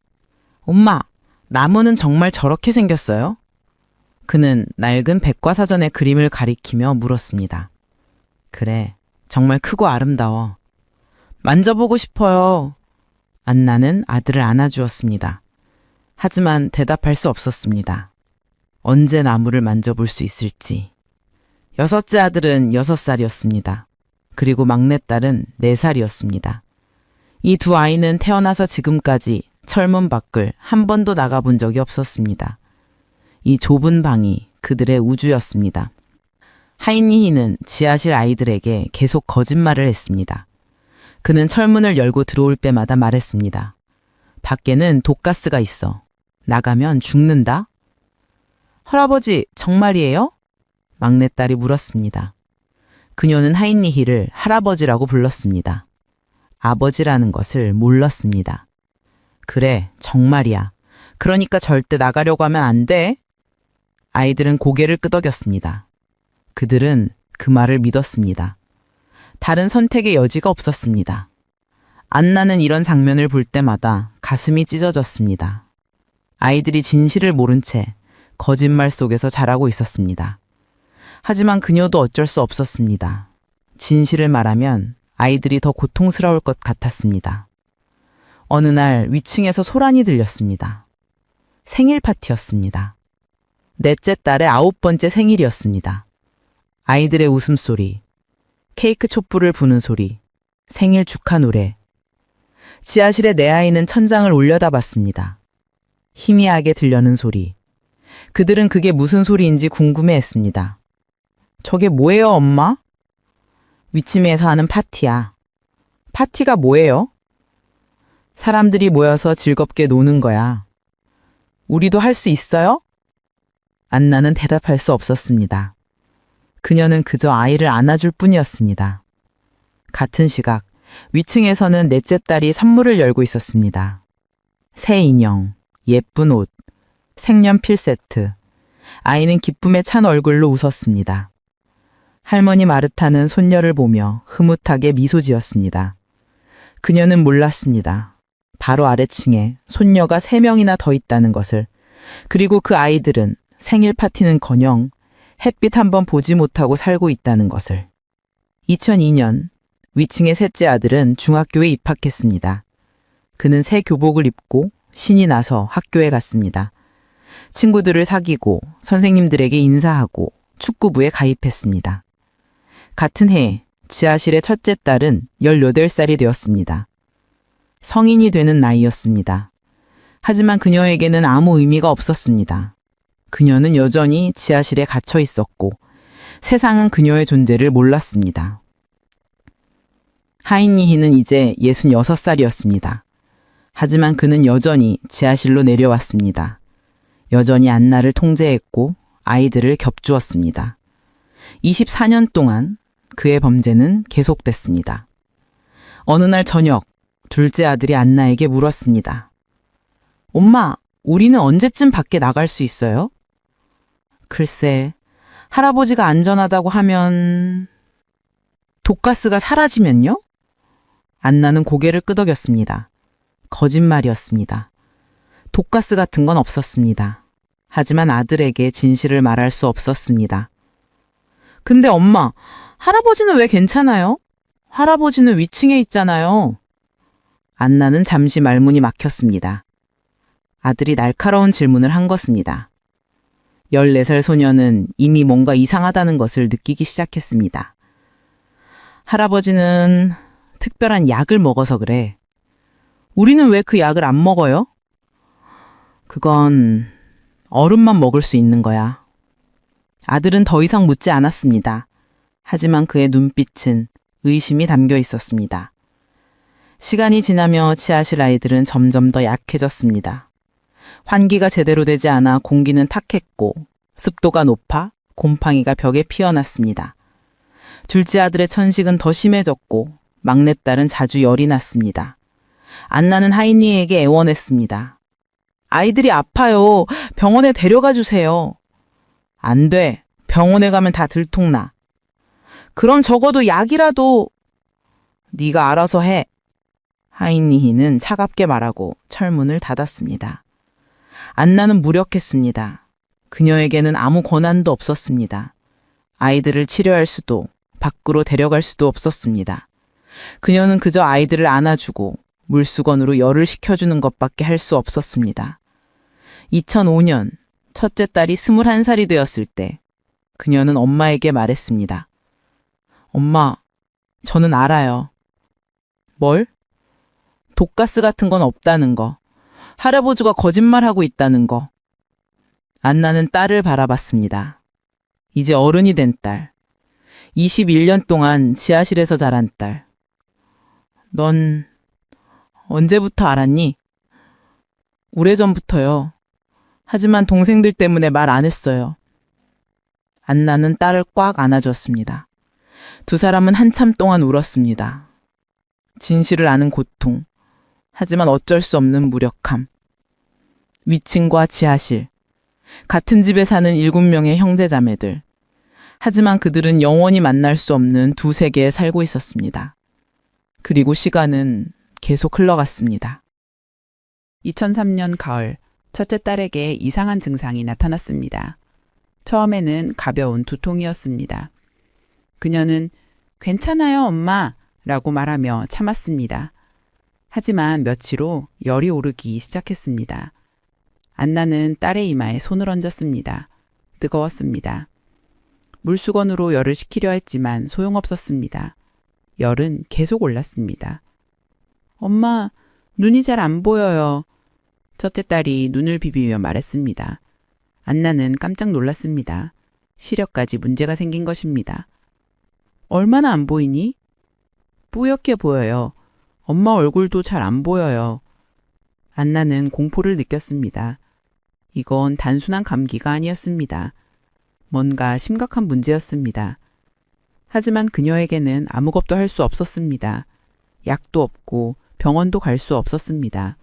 엄마, 나무는 정말 저렇게 생겼어요? 그는 낡은 백과사전의 그림을 가리키며 물었습니다. 그래, 정말 크고 아름다워. 만져보고 싶어요. 안나는 아들을 안아주었습니다. 하지만 대답할 수 없었습니다. 언제 나무를 만져볼 수 있을지. 여섯째 아들은 6살이었습니다. 그리고 막내딸은 4살이었습니다. 이 두 아이는 태어나서 지금까지 철문 밖을 한 번도 나가본 적이 없었습니다. 이 좁은 방이 그들의 우주였습니다. 하이니히는 지하실 아이들에게 계속 거짓말을 했습니다. 그는 철문을 열고 들어올 때마다 말했습니다. 밖에는 독가스가 있어. 나가면 죽는다. 할아버지, 정말이에요? 막내딸이 물었습니다. 그녀는 하인리히를 할아버지라고 불렀습니다. 아버지라는 것을 몰랐습니다. 그래, 정말이야. 그러니까 절대 나가려고 하면 안 돼. 아이들은 고개를 끄덕였습니다. 그들은 그 말을 믿었습니다. 다른 선택의 여지가 없었습니다. 안나는 이런 장면을 볼 때마다 가슴이 찢어졌습니다. 아이들이 진실을 모른 채 거짓말 속에서 자라고 있었습니다. 하지만 그녀도 어쩔 수 없었습니다. 진실을 말하면 아이들이 더 고통스러울 것 같았습니다. 어느 날 위층에서 소란이 들렸습니다. 생일 파티였습니다. 넷째 딸의 9번째 생일이었습니다. 아이들의 웃음소리, 케이크 촛불을 부는 소리, 생일 축하 노래. 지하실에 내 아이는 천장을 올려다봤습니다. 희미하게 들려는 소리. 그들은 그게 무슨 소리인지 궁금해했습니다. 저게 뭐예요, 엄마? 위층에서 하는 파티야. 파티가 뭐예요? 사람들이 모여서 즐겁게 노는 거야. 우리도 할 수 있어요? 안나는 대답할 수 없었습니다. 그녀는 그저 아이를 안아줄 뿐이었습니다. 같은 시각, 위층에서는 넷째 딸이 선물을 열고 있었습니다. 새 인형, 예쁜 옷, 색연필 세트. 아이는 기쁨에 찬 얼굴로 웃었습니다. 할머니 마르타는 손녀를 보며 흐뭇하게 미소 지었습니다. 그녀는 몰랐습니다. 바로 아래층에 손녀가 3명이나 더 있다는 것을. 그리고 그 아이들은 생일 파티는커녕 햇빛 한번 보지 못하고 살고 있다는 것을. 2002년 위층의 셋째 아들은 중학교에 입학했습니다. 그는 새 교복을 입고 신이 나서 학교에 갔습니다. 친구들을 사귀고 선생님들에게 인사하고 축구부에 가입했습니다. 같은 해 지하실의 첫째 딸은 18살이 되었습니다. 성인이 되는 나이였습니다. 하지만 그녀에게는 아무 의미가 없었습니다. 그녀는 여전히 지하실에 갇혀 있었고 세상은 그녀의 존재를 몰랐습니다. 하인리히는 이제 66살이었습니다. 하지만 그는 여전히 지하실로 내려왔습니다. 여전히 안나를 통제했고 아이들을 겹주었습니다. 24년 동안 그의 범죄는 계속됐습니다. 어느 날 저녁, 둘째 아들이 안나에게 물었습니다. 엄마, 우리는 언제쯤 밖에 나갈 수 있어요? 글쎄, 할아버지가 안전하다고 하면... 독가스가 사라지면요? 안나는 고개를 끄덕였습니다. 거짓말이었습니다. 독가스 같은 건 없었습니다. 하지만 아들에게 진실을 말할 수 없었습니다. 근데 엄마, 할아버지는 왜 괜찮아요? 할아버지는 위층에 있잖아요. 안나는 잠시 말문이 막혔습니다. 아들이 날카로운 질문을 한 것입니다. 14살 소녀는 이미 뭔가 이상하다는 것을 느끼기 시작했습니다. 할아버지는 특별한 약을 먹어서 그래. 우리는 왜 그 약을 안 먹어요? 그건 어른만 먹을 수 있는 거야. 아들은 더 이상 묻지 않았습니다. 하지만 그의 눈빛은 의심이 담겨 있었습니다. 시간이 지나며 지하실 아이들은 점점 더 약해졌습니다. 환기가 제대로 되지 않아 공기는 탁했고 습도가 높아 곰팡이가 벽에 피어났습니다. 둘째 아들의 천식은 더 심해졌고 막내딸은 자주 열이 났습니다. 안나는 하인리에게 애원했습니다. 아이들이 아파요. 병원에 데려가 주세요. 안 돼. 병원에 가면 다 들통나. 그럼 적어도 약이라도. 네가 알아서 해. 하인리히는 차갑게 말하고 철문을 닫았습니다. 안나는 무력했습니다. 그녀에게는 아무 권한도 없었습니다. 아이들을 치료할 수도 밖으로 데려갈 수도 없었습니다. 그녀는 그저 아이들을 안아주고 물수건으로 열을 식혀주는 것밖에 할 수 없었습니다. 2005년 첫째 딸이 21살이 되었을 때 그녀는 엄마에게 말했습니다. 엄마, 저는 알아요. 뭘? 독가스 같은 건 없다는 거. 할아버지가 거짓말하고 있다는 거. 안나는 딸을 바라봤습니다. 이제 어른이 된 딸. 21년 동안 지하실에서 자란 딸. 넌 언제부터 알았니? 오래전부터요. 하지만 동생들 때문에 말 안 했어요. 안나는 딸을 꽉 안아줬습니다. 두 사람은 한참 동안 울었습니다. 진실을 아는 고통, 하지만 어쩔 수 없는 무력함. 위층과 지하실, 같은 집에 사는 7명의 형제자매들. 하지만 그들은 영원히 만날 수 없는 두 세계에 살고 있었습니다. 그리고 시간은 계속 흘러갔습니다. 2003년 가을, 첫째 딸에게 이상한 증상이 나타났습니다. 처음에는 가벼운 두통이었습니다. 그녀는 괜찮아요, 엄마 라고 말하며 참았습니다. 하지만 며칠 후 열이 오르기 시작했습니다. 안나는 딸의 이마에 손을 얹었습니다. 뜨거웠습니다. 물수건으로 열을 식히려 했지만 소용없었습니다. 열은 계속 올랐습니다. 엄마, 눈이 잘 안 보여요. 첫째 딸이 눈을 비비며 말했습니다. 안나는 깜짝 놀랐습니다. 시력까지 문제가 생긴 것입니다. 얼마나 안 보이니? 뿌옇게 보여요. 엄마 얼굴도 잘 안 보여요. 안나는 공포를 느꼈습니다. 이건 단순한 감기가 아니었습니다. 뭔가 심각한 문제였습니다. 하지만 그녀에게는 아무것도 할 수 없었습니다. 약도 없고 병원도 갈 수 없었습니다.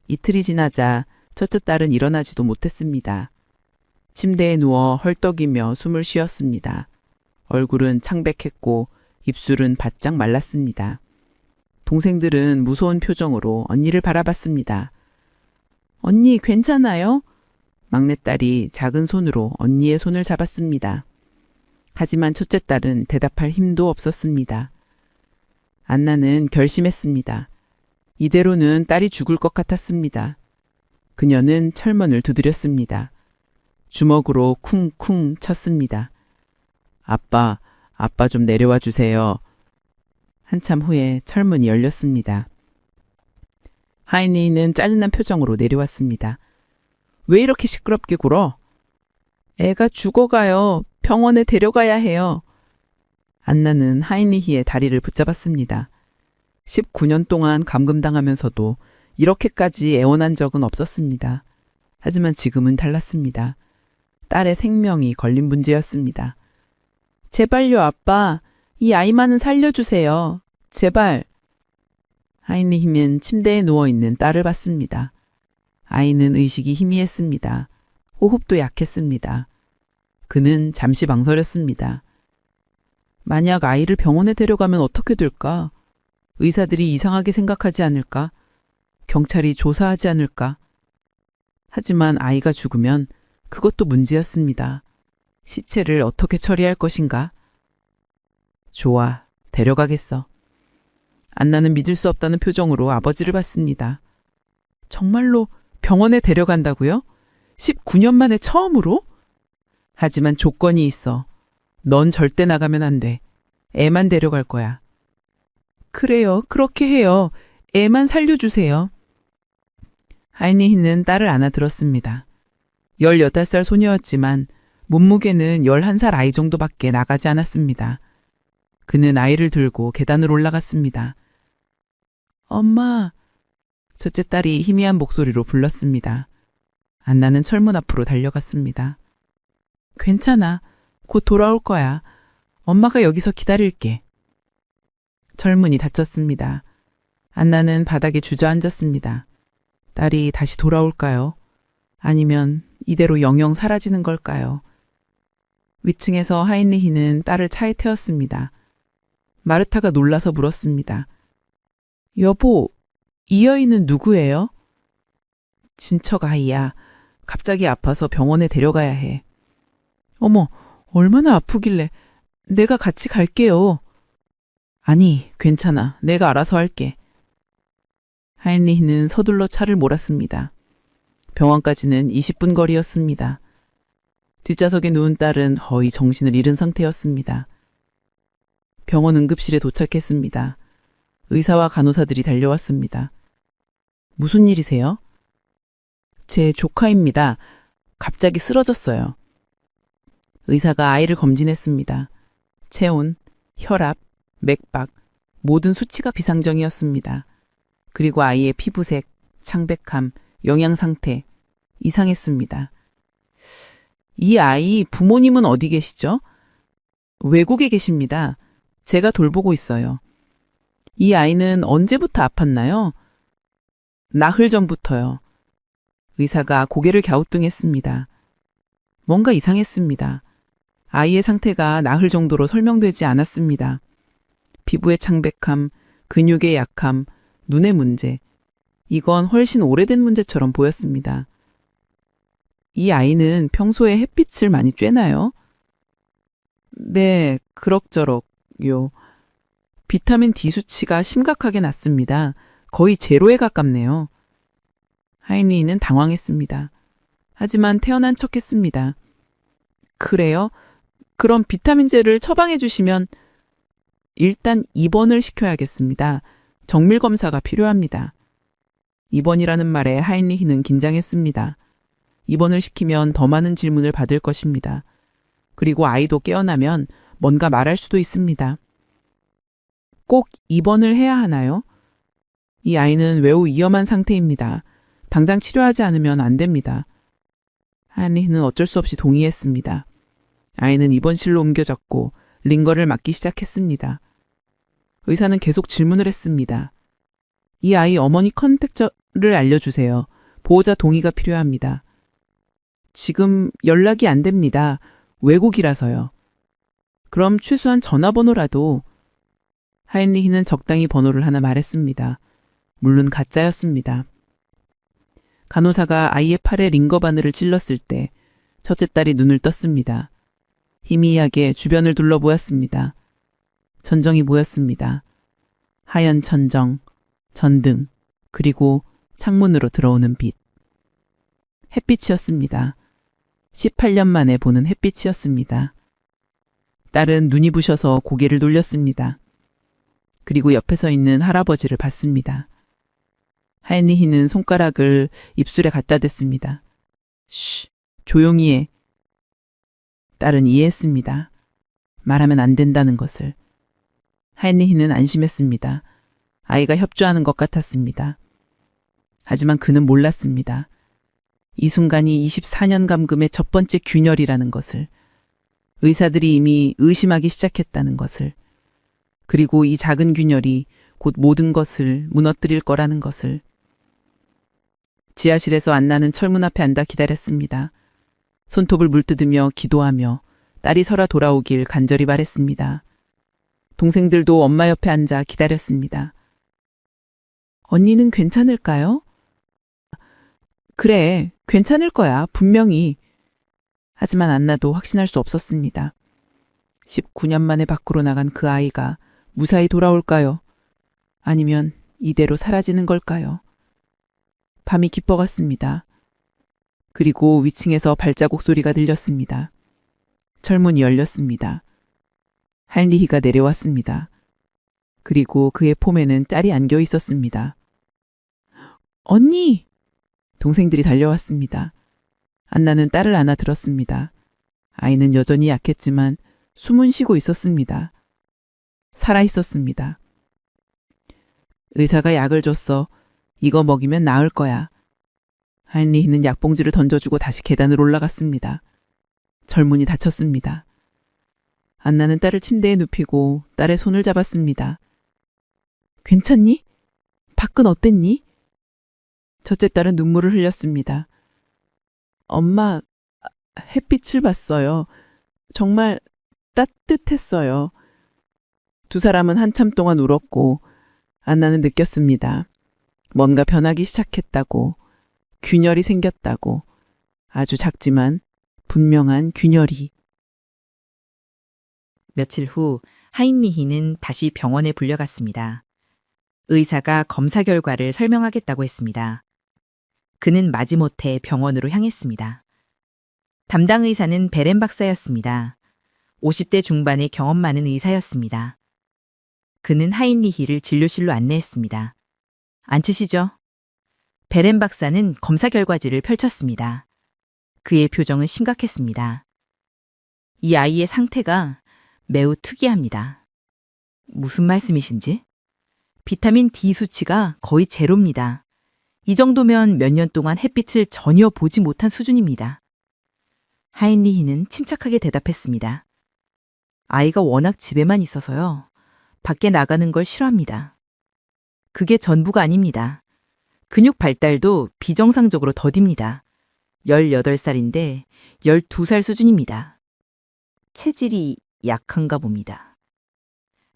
이틀이 지나자 첫째 딸은 일어나지도 못했습니다. 침대에 누워 헐떡이며 숨을 쉬었습니다. 얼굴은 창백했고 입술은 바짝 말랐습니다. 동생들은 무서운 표정으로 언니를 바라봤습니다. 언니 괜찮아요? 막내딸이 작은 손으로 언니의 손을 잡았습니다. 하지만 첫째 딸은 대답할 힘도 없었습니다. 안나는 결심했습니다. 이대로는 딸이 죽을 것 같았습니다. 그녀는 철문을 두드렸습니다. 주먹으로 쿵쿵 쳤습니다. 아빠 좀 내려와 주세요. 한참 후에 철문이 열렸습니다. 하이니는 짜증난 표정으로 내려왔습니다. 왜 이렇게 시끄럽게 굴어? 애가 죽어가요. 병원에 데려가야 해요. 안나는 하이니히의 다리를 붙잡았습니다. 19년 동안 감금당하면서도 이렇게까지 애원한 적은 없었습니다. 하지만 지금은 달랐습니다. 딸의 생명이 걸린 문제였습니다. 제발요, 아빠. 이 아이만은 살려주세요. 제발. 하이니히는 침대에 누워있는 딸을 봤습니다. 아이는 의식이 희미했습니다. 호흡도 약했습니다. 그는 잠시 망설였습니다. 만약 아이를 병원에 데려가면 어떻게 될까? 의사들이 이상하게 생각하지 않을까? 경찰이 조사하지 않을까? 하지만 아이가 죽으면 그것도 문제였습니다. 시체를 어떻게 처리할 것인가? 좋아, 데려가겠어. 안나는 믿을 수 없다는 표정으로 아버지를 봤습니다. 정말로 병원에 데려간다고요? 19년 만에 처음으로? 하지만 조건이 있어. 넌 절대 나가면 안 돼. 애만 데려갈 거야. 그래요, 그렇게 해요. 애만 살려주세요. 하이니히는 딸을 안아들었습니다. 18살 소녀였지만 몸무게는 11살 아이 정도밖에 나가지 않았습니다. 그는 아이를 들고 계단을 올라갔습니다. 엄마, 첫째 딸이 희미한 목소리로 불렀습니다. 안나는 철문 앞으로 달려갔습니다. 괜찮아. 곧 돌아올 거야. 엄마가 여기서 기다릴게. 철문이 닫혔습니다. 안나는 바닥에 주저앉았습니다. 딸이 다시 돌아올까요? 아니면 이대로 영영 사라지는 걸까요? 위층에서 하인리히는 딸을 차에 태웠습니다. 마르타가 놀라서 물었습니다. 여보, 이 여인은 누구예요? 친척 아이야. 갑자기 아파서 병원에 데려가야 해. 어머, 얼마나 아프길래. 내가 같이 갈게요. 아니, 괜찮아. 내가 알아서 할게. 하인리히는 서둘러 차를 몰았습니다. 병원까지는 20분 거리였습니다. 뒷좌석에 누운 딸은 거의 정신을 잃은 상태였습니다. 병원 응급실에 도착했습니다. 의사와 간호사들이 달려왔습니다. 무슨 일이세요? 제 조카입니다. 갑자기 쓰러졌어요. 의사가 아이를 검진했습니다. 체온, 혈압, 맥박, 모든 수치가 비상정이었습니다. 그리고 아이의 피부색, 창백함, 영양 상태 이상했습니다. 이 아이 부모님은 어디 계시죠? 외국에 계십니다. 제가 돌보고 있어요. 이 아이는 언제부터 아팠나요? 나흘 전부터요. 의사가 고개를 갸우뚱했습니다. 뭔가 이상했습니다. 아이의 상태가 나흘 정도로 설명되지 않았습니다. 피부의 창백함, 근육의 약함, 눈의 문제. 이건 훨씬 오래된 문제처럼 보였습니다. 이 아이는 평소에 햇빛을 많이 쬐나요? 네, 그럭저럭요. 비타민 D 수치가 심각하게 낮습니다. 거의 제로에 가깝네요. 하인리히는 당황했습니다. 하지만 태어난 척했습니다. 그래요? 그럼 비타민제를 처방해 주시면 일단 입원을 시켜야겠습니다. 정밀 검사가 필요합니다. 입원이라는 말에 하인리히는 긴장했습니다. 입원을 시키면 더 많은 질문을 받을 것입니다. 그리고 아이도 깨어나면 뭔가 말할 수도 있습니다. 꼭 입원을 해야 하나요? 이 아이는 매우 위험한 상태입니다. 당장 치료하지 않으면 안 됩니다. 하인리히는 어쩔 수 없이 동의했습니다. 아이는 입원실로 옮겨졌고 링거를 맞기 시작했습니다. 의사는 계속 질문을 했습니다. 이 아이 어머니 컨택처를 알려주세요. 보호자 동의가 필요합니다. 지금 연락이 안 됩니다. 외국이라서요. 그럼 최소한 전화번호라도. 하인리히는 적당히 번호를 하나 말했습니다. 물론 가짜였습니다. 간호사가 아이의 팔에 링거 바늘을 찔렀을 때 첫째 딸이 눈을 떴습니다. 희미하게 주변을 둘러보았습니다. 전정이 보였습니다. 하얀 천정, 전등, 그리고 창문으로 들어오는 빛. 햇빛이었습니다. 18년 만에 보는 햇빛이었습니다. 딸은 눈이 부셔서 고개를 돌렸습니다. 그리고 옆에 서 있는 할아버지를 봤습니다. 하인리히는 손가락을 입술에 갖다 댔습니다. 쉬, 조용히 해. 딸은 이해했습니다. 말하면 안 된다는 것을. 하인리히는 안심했습니다. 아이가 협조하는 것 같았습니다. 하지만 그는 몰랐습니다. 이 순간이 24년 감금의 첫 번째 균열이라는 것을. 의사들이 이미 의심하기 시작했다는 것을. 그리고 이 작은 균열이 곧 모든 것을 무너뜨릴 거라는 것을. 지하실에서 안나는 철문 앞에 앉아 기다렸습니다. 손톱을 물뜯으며 기도하며 딸이 설아 돌아오길 간절히 바랬습니다. 동생들도 엄마 옆에 앉아 기다렸습니다. 언니는 괜찮을까요? 그래, 괜찮을 거야, 분명히. 하지만 안나도 확신할 수 없었습니다. 19년 만에 밖으로 나간 그 아이가 무사히 돌아올까요? 아니면 이대로 사라지는 걸까요? 밤이 깊어갔습니다. 그리고 위층에서 발자국 소리가 들렸습니다. 철문이 열렸습니다. 하인리히가 내려왔습니다. 그리고 그의 폼에는 짤이 안겨 있었습니다. 언니! 동생들이 달려왔습니다. 안나는 딸을 안아 들었습니다. 아이는 여전히 약했지만 숨은 쉬고 있었습니다. 살아 있었습니다. 의사가 약을 줬어. 이거 먹이면 나을 거야. 하인리히는 약봉지를 던져주고 다시 계단을 올라갔습니다. 철문이 닫혔습니다. 안나는 딸을 침대에 눕히고 딸의 손을 잡았습니다. 괜찮니? 밖은 어땠니? 첫째 딸은 눈물을 흘렸습니다. 엄마, 햇빛을 봤어요. 정말 따뜻했어요. 두 사람은 한참 동안 울었고 안나는 느꼈습니다. 뭔가 변하기 시작했다고, 균열이 생겼다고, 아주 작지만 분명한 균열이. 며칠 후 하인리히는 다시 병원에 불려갔습니다. 의사가 검사 결과를 설명하겠다고 했습니다. 그는 마지못해 병원으로 향했습니다. 담당 의사는 베렌 박사였습니다. 50대 중반의 경험 많은 의사였습니다. 그는 하인리히를 진료실로 안내했습니다. 앉으시죠. 베렌 박사는 검사 결과지를 펼쳤습니다. 그의 표정은 심각했습니다. 이 아이의 상태가 매우 특이합니다. 무슨 말씀이신지? 비타민 D 수치가 거의 제로입니다. 이 정도면 몇 년 동안 햇빛을 전혀 보지 못한 수준입니다. 하인리히는 침착하게 대답했습니다. 아이가 워낙 집에만 있어서요. 밖에 나가는 걸 싫어합니다. 그게 전부가 아닙니다. 근육 발달도 비정상적으로 더딥니다. 18살인데 12살 수준입니다. 체질이 약한가 봅니다.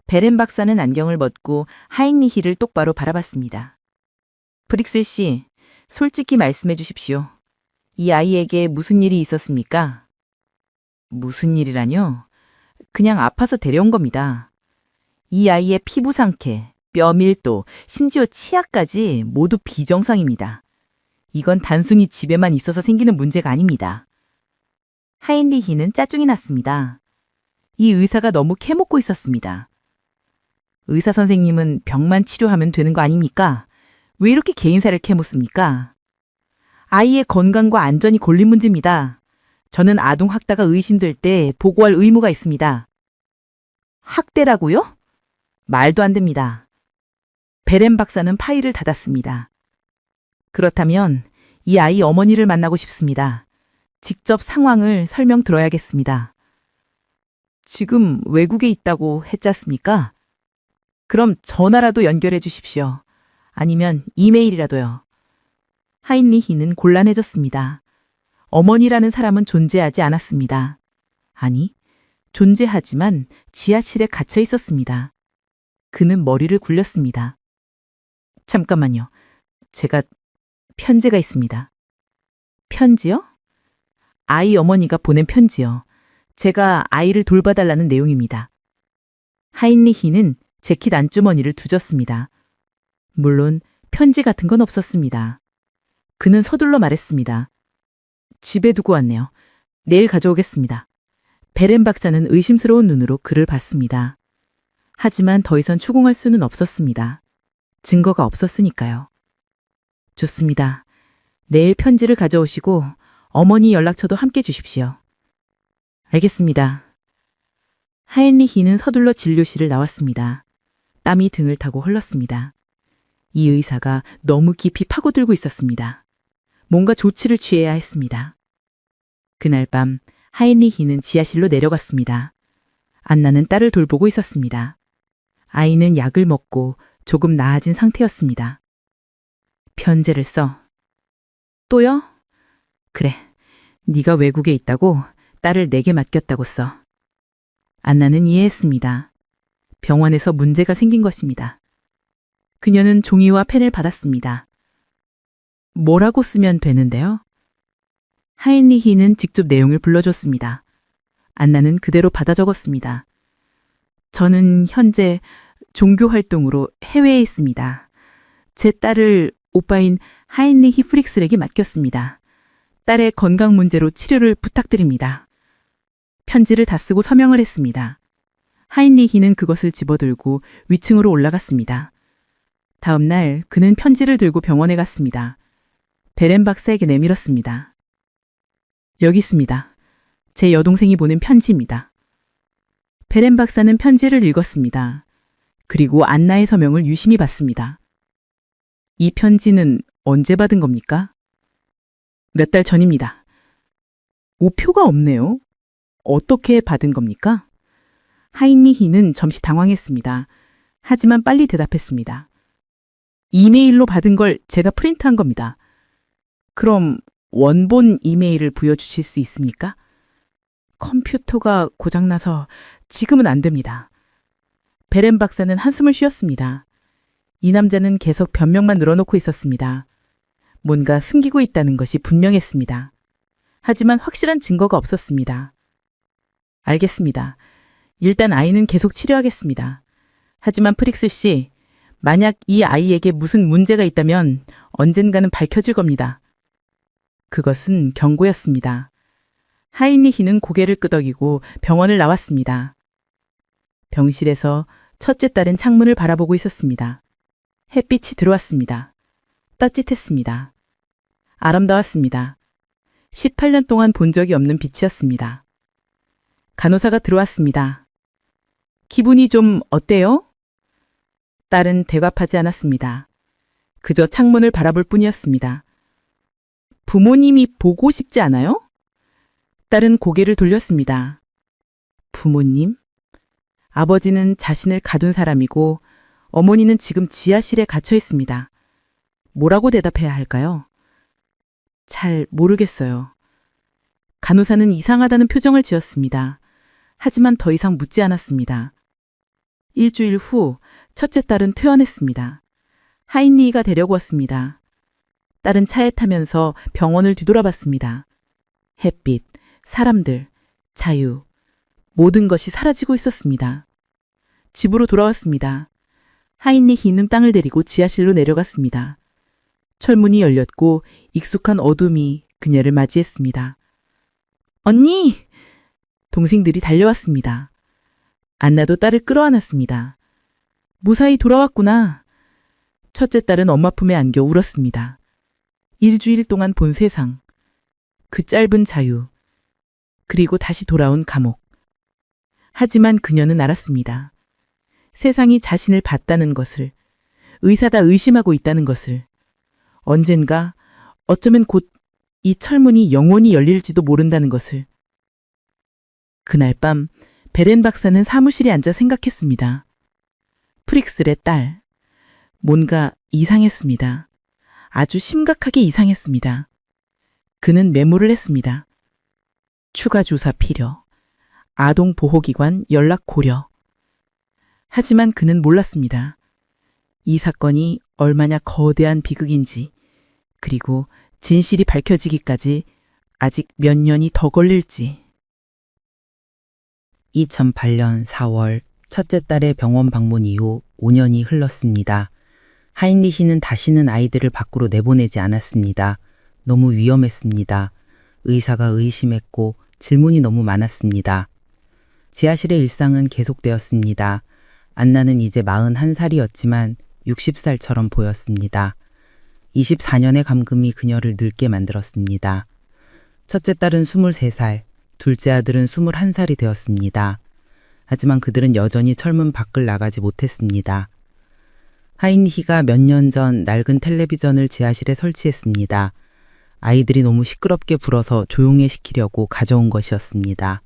베렌 박사는 안경을 벗고 하인리히를 똑바로 바라봤습니다. 프릭슬 씨, 솔직히 말씀해 주십시오. 이 아이에게 무슨 일이 있었습니까? 무슨 일이라뇨? 그냥 아파서 데려온 겁니다. 이 아이의 피부 상태, 뼈 밀도, 심지어 치아까지 모두 비정상입니다. 이건 단순히 집에만 있어서 생기는 문제가 아닙니다. 하인리히는 짜증이 났습니다. 이 의사가 너무 캐먹고 있었습니다. 의사 선생님은 병만 치료하면 되는 거 아닙니까? 왜 이렇게 개인사를 캐묻습니까? 아이의 건강과 안전이 걸린 문제입니다. 저는 아동 학대가 의심될 때 보고할 의무가 있습니다. 학대라고요? 말도 안 됩니다. 베렌 박사는 파일을 닫았습니다. 그렇다면 이 아이 어머니를 만나고 싶습니다. 직접 상황을 설명 들어야겠습니다. 지금 외국에 있다고 했지 않습니까? 그럼 전화라도 연결해 주십시오. 아니면 이메일이라도요. 하인리히는 곤란해졌습니다. 어머니라는 사람은 존재하지 않았습니다. 아니, 존재하지만 지하실에 갇혀 있었습니다. 그는 머리를 굴렸습니다. 잠깐만요. 제가 편지가 있습니다. 편지요? 아이 어머니가 보낸 편지요. 제가 아이를 돌봐달라는 내용입니다. 하인리히는 재킷 안주머니를 두졌습니다. 물론 편지 같은 건 없었습니다. 그는 서둘러 말했습니다. 집에 두고 왔네요. 내일 가져오겠습니다. 베렌 박사는 의심스러운 눈으로 그를 봤습니다. 하지만 더 이상 추궁할 수는 없었습니다. 증거가 없었으니까요. 좋습니다. 내일 편지를 가져오시고 어머니 연락처도 함께 주십시오. 알겠습니다. 하인리히는 서둘러 진료실을 나왔습니다. 땀이 등을 타고 흘렀습니다. 이 의사가 너무 깊이 파고들고 있었습니다. 뭔가 조치를 취해야 했습니다. 그날 밤 하인리히는 지하실로 내려갔습니다. 안나는 딸을 돌보고 있었습니다. 아이는 약을 먹고 조금 나아진 상태였습니다. 편지를 써. 또요? 그래, 네가 외국에 있다고 딸을 내게 맡겼다고 써. 안나는 이해했습니다. 병원에서 문제가 생긴 것입니다. 그녀는 종이와 펜을 받았습니다. 뭐라고 쓰면 되는데요? 하인리히는 직접 내용을 불러줬습니다. 안나는 그대로 받아 적었습니다. 저는 현재 종교 활동으로 해외에 있습니다. 제 딸을 오빠인 하인리히 프릭슬에게 맡겼습니다. 딸의 건강 문제로 치료를 부탁드립니다. 편지를 다 쓰고 서명을 했습니다. 하인리히는 그것을 집어들고 위층으로 올라갔습니다. 다음 날 그는 편지를 들고 병원에 갔습니다. 베렌 박사에게 내밀었습니다. 여기 있습니다. 제 여동생이 보낸 편지입니다. 베렌 박사는 편지를 읽었습니다. 그리고 안나의 서명을 유심히 봤습니다. 이 편지는 언제 받은 겁니까? 몇 달 전입니다. 우표가 없네요. 어떻게 받은 겁니까? 하인리히는 잠시 당황했습니다. 하지만 빨리 대답했습니다. 이메일로 받은 걸 제가 프린트한 겁니다. 그럼 원본 이메일을 부여주실 수 있습니까? 컴퓨터가 고장나서 지금은 안 됩니다. 베렌 박사는 한숨을 쉬었습니다. 이 남자는 계속 변명만 늘어놓고 있었습니다. 뭔가 숨기고 있다는 것이 분명했습니다. 하지만 확실한 증거가 없었습니다. 알겠습니다. 일단 아이는 계속 치료하겠습니다. 하지만 프릭슬 씨, 만약 이 아이에게 무슨 문제가 있다면 언젠가는 밝혀질 겁니다. 그것은 경고였습니다. 하인리히는 고개를 끄덕이고 병원을 나왔습니다. 병실에서 첫째 딸은 창문을 바라보고 있었습니다. 햇빛이 들어왔습니다. 따뜻했습니다. 아름다웠습니다. 18년 동안 본 적이 없는 빛이었습니다. 간호사가 들어왔습니다. 기분이 좀 어때요? 딸은 대답하지 않았습니다. 그저 창문을 바라볼 뿐이었습니다. 부모님이 보고 싶지 않아요? 딸은 고개를 돌렸습니다. 부모님? 아버지는 자신을 가둔 사람이고 어머니는 지금 지하실에 갇혀 있습니다. 뭐라고 대답해야 할까요? 잘 모르겠어요. 간호사는 이상하다는 표정을 지었습니다. 하지만 더 이상 묻지 않았습니다. 일주일 후 첫째 딸은 퇴원했습니다. 하인리히가 데려고 왔습니다. 딸은 차에 타면서 병원을 뒤돌아봤습니다. 햇빛, 사람들, 자유, 모든 것이 사라지고 있었습니다. 집으로 돌아왔습니다. 하인리히는 땅을 데리고 지하실로 내려갔습니다. 철문이 열렸고 익숙한 어둠이 그녀를 맞이했습니다. 언니! 동생들이 달려왔습니다. 안나도 딸을 끌어안았습니다. 무사히 돌아왔구나. 첫째 딸은 엄마 품에 안겨 울었습니다. 일주일 동안 본 세상, 그 짧은 자유, 그리고 다시 돌아온 감옥. 하지만 그녀는 알았습니다. 세상이 자신을 봤다는 것을, 의사다 의심하고 있다는 것을, 언젠가 어쩌면 곧 이 철문이 영원히 열릴지도 모른다는 것을. 그날 밤 베렌 박사는 사무실에 앉아 생각했습니다. 프릭슬의 딸. 뭔가 이상했습니다. 아주 심각하게 이상했습니다. 그는 메모를 했습니다. 추가 조사 필요. 아동 보호기관 연락 고려. 하지만 그는 몰랐습니다. 이 사건이 얼마나 거대한 비극인지, 그리고 진실이 밝혀지기까지 아직 몇 년이 더 걸릴지. 2008년 4월 첫째 딸의 병원 방문 이후 5년이 흘렀습니다. 하인리히는 다시는 아이들을 밖으로 내보내지 않았습니다. 너무 위험했습니다. 의사가 의심했고 질문이 너무 많았습니다. 지하실의 일상은 계속되었습니다. 안나는 이제 41살이었지만 60살처럼 보였습니다. 24년의 감금이 그녀를 늙게 만들었습니다. 첫째 딸은 23살, 둘째 아들은 21살이 되었습니다. 하지만 그들은 여전히 철문 밖을 나가지 못했습니다. 하인리히가 몇 년 전 낡은 텔레비전을 지하실에 설치했습니다. 아이들이 너무 시끄럽게 불어서 조용히 시키려고 가져온 것이었습니다.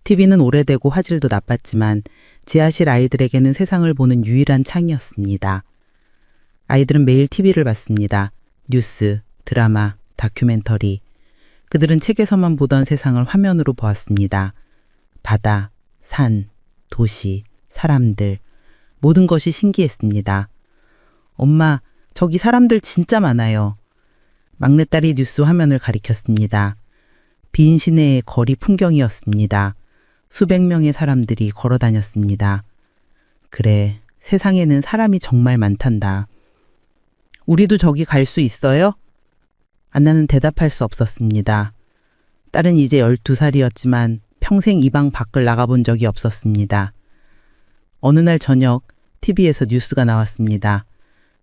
TV는 오래되고 화질도 나빴지만 지하실 아이들에게는 세상을 보는 유일한 창이었습니다. 아이들은 매일 TV를 봤습니다. 뉴스, 드라마, 다큐멘터리. 그들은 책에서만 보던 세상을 화면으로 보았습니다. 바다, 산, 도시, 사람들. 모든 것이 신기했습니다. 엄마, 저기 사람들 진짜 많아요. 막내딸이 뉴스 화면을 가리켰습니다. 빈 시내의 거리 풍경이었습니다. 수백 명의 사람들이 걸어 다녔습니다. 그래, 세상에는 사람이 정말 많단다. 우리도 저기 갈 수 있어요? 안나는 대답할 수 없었습니다. 딸은 이제 12살이었지만 평생 이 방 밖을 나가본 적이 없었습니다. 어느 날 저녁 TV에서 뉴스가 나왔습니다.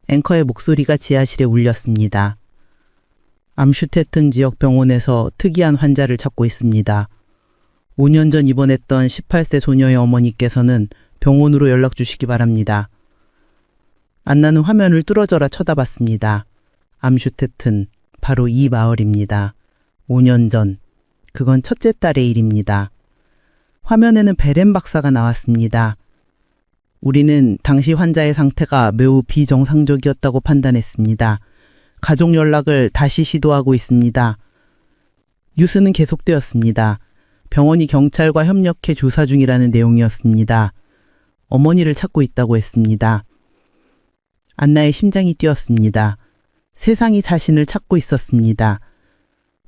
앵커의 목소리가 지하실에 울렸습니다. 암슈테튼 지역 병원에서 특이한 환자를 찾고 있습니다. 5년 전 입원했던 18세 소녀의 어머니께서는 병원으로 연락 주시기 바랍니다. 안나는 화면을 뚫어져라 쳐다봤습니다. 암슈테튼, 바로 이 마을입니다. 5년 전, 그건 첫째 딸의 일입니다. 화면에는 베렌 박사가 나왔습니다. 우리는 당시 환자의 상태가 매우 비정상적이었다고 판단했습니다. 가족 연락을 다시 시도하고 있습니다. 뉴스는 계속되었습니다. 병원이 경찰과 협력해 조사 중이라는 내용이었습니다. 어머니를 찾고 있다고 했습니다. 안나의 심장이 뛰었습니다. 세상이 자신을 찾고 있었습니다.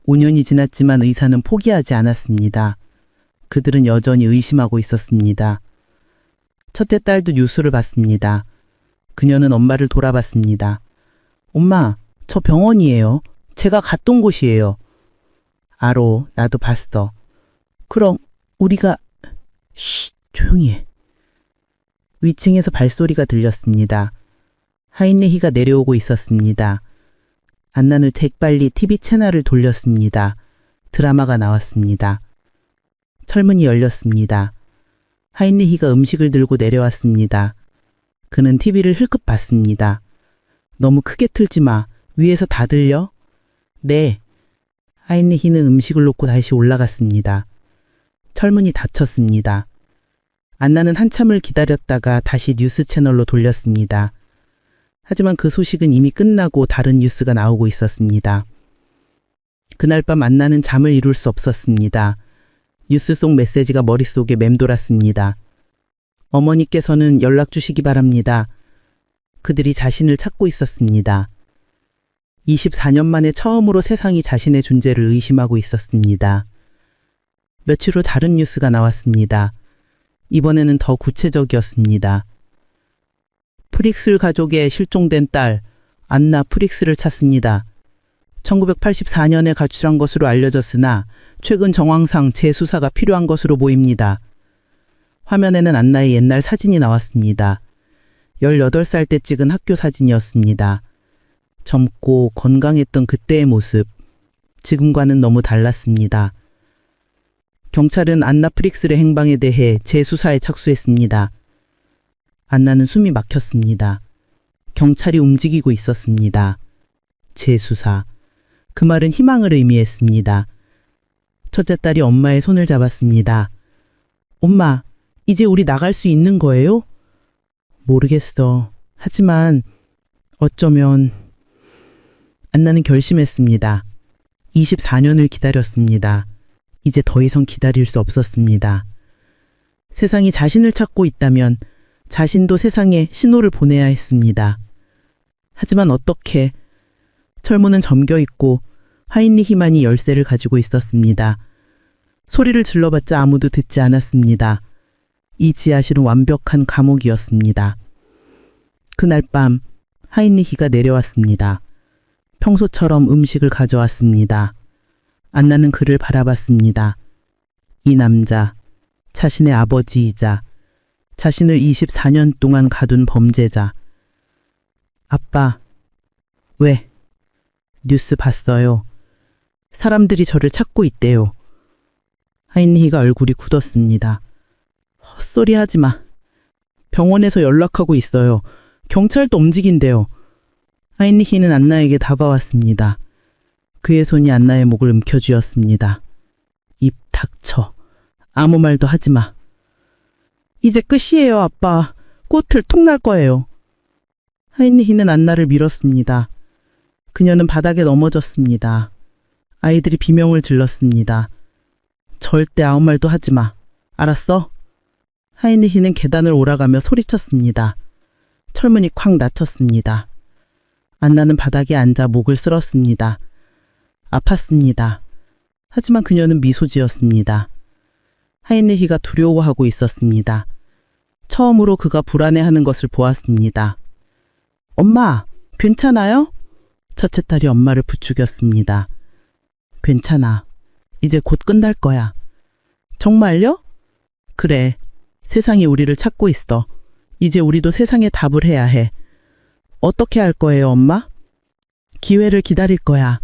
5년이 지났지만 의사는 포기하지 않았습니다. 그들은 여전히 의심하고 있었습니다. 첫째 딸도 뉴스를 봤습니다. 그녀는 엄마를 돌아봤습니다. 엄마, 저 병원이에요. 제가 갔던 곳이에요. 알어, 나도 봤어. 그럼 우리가... 쉿, 조용히 해. 위층에서 발소리가 들렸습니다. 하인리히가 내려오고 있었습니다. 안나는 재빨리 TV 채널을 돌렸습니다. 드라마가 나왔습니다. 철문이 열렸습니다. 하인리히가 음식을 들고 내려왔습니다. 그는 TV를 흘끗 봤습니다. 너무 크게 틀지 마. 위에서 다 들려? 네. 하인리히는 음식을 놓고 다시 올라갔습니다. 철문이 닫혔습니다. 안나는 한참을 기다렸다가 다시 뉴스 채널로 돌렸습니다. 하지만 그 소식은 이미 끝나고 다른 뉴스가 나오고 있었습니다. 그날 밤 안나는 잠을 이룰 수 없었습니다. 뉴스 속 메시지가 머릿속에 맴돌았습니다. 어머니께서는 연락 주시기 바랍니다. 그들이 자신을 찾고 있었습니다. 24년 만에 처음으로 세상이 자신의 존재를 의심하고 있었습니다. 며칠 후 다른 뉴스가 나왔습니다. 이번에는 더 구체적이었습니다. 프릭슬 가족의 실종된 딸 안나 프릭스를 찾습니다. 1984년에 가출한 것으로 알려졌으나 최근 정황상 재수사가 필요한 것으로 보입니다. 화면에는 안나의 옛날 사진이 나왔습니다. 18살 때 찍은 학교 사진이었습니다. 젊고 건강했던 그때의 모습, 지금과는 너무 달랐습니다. 경찰은 안나 프릭슬의 행방에 대해 재수사에 착수했습니다. 안나는 숨이 막혔습니다. 경찰이 움직이고 있었습니다. 재수사. 그 말은 희망을 의미했습니다. 첫째 딸이 엄마의 손을 잡았습니다. 엄마, 이제 우리 나갈 수 있는 거예요? 모르겠어. 하지만 어쩌면... 안나는 결심했습니다. 24년을 기다렸습니다. 이제 더 이상 기다릴 수 없었습니다. 세상이 자신을 찾고 있다면 자신도 세상에 신호를 보내야 했습니다. 하지만 어떻게? 철문은 잠겨 있고 하인리히만이 열쇠를 가지고 있었습니다. 소리를 질러봤자 아무도 듣지 않았습니다. 이 지하실은 완벽한 감옥이었습니다. 그날 밤 하인리히가 내려왔습니다. 평소처럼 음식을 가져왔습니다. 안나는 그를 바라봤습니다. 이 남자, 자신의 아버지이자 자신을 24년 동안 가둔 범죄자. 아빠, 왜? 뉴스 봤어요. 사람들이 저를 찾고 있대요. 하인리히가 얼굴이 굳었습니다. 헛소리 하지 마. 병원에서 연락하고 있어요. 경찰도 움직인대요. 하인리히는 안나에게 다가왔습니다. 그의 손이 안나의 목을 움켜쥐었습니다. 입 닥쳐. 아무 말도 하지 마. 이제 끝이에요, 아빠. 꽃을 통 날 거예요. 하인리히는 안나를 밀었습니다. 그녀는 바닥에 넘어졌습니다. 아이들이 비명을 질렀습니다. 절대 아무 말도 하지 마. 알았어? 하인리히는 계단을 올라가며 소리쳤습니다. 철문이 콱 닫혔습니다. 안나는 바닥에 앉아 목을 쓸었습니다. 아팠습니다. 하지만 그녀는 미소 지었습니다. 하인리히가 두려워하고 있었습니다. 처음으로 그가 불안해하는 것을 보았습니다. 엄마, 괜찮아요? 첫째 딸이 엄마를 부추겼습니다. 괜찮아. 이제 곧 끝날 거야. 정말요? 그래. 세상이 우리를 찾고 있어. 이제 우리도 세상에 답을 해야 해. 어떻게 할 거예요, 엄마? 기회를 기다릴 거야.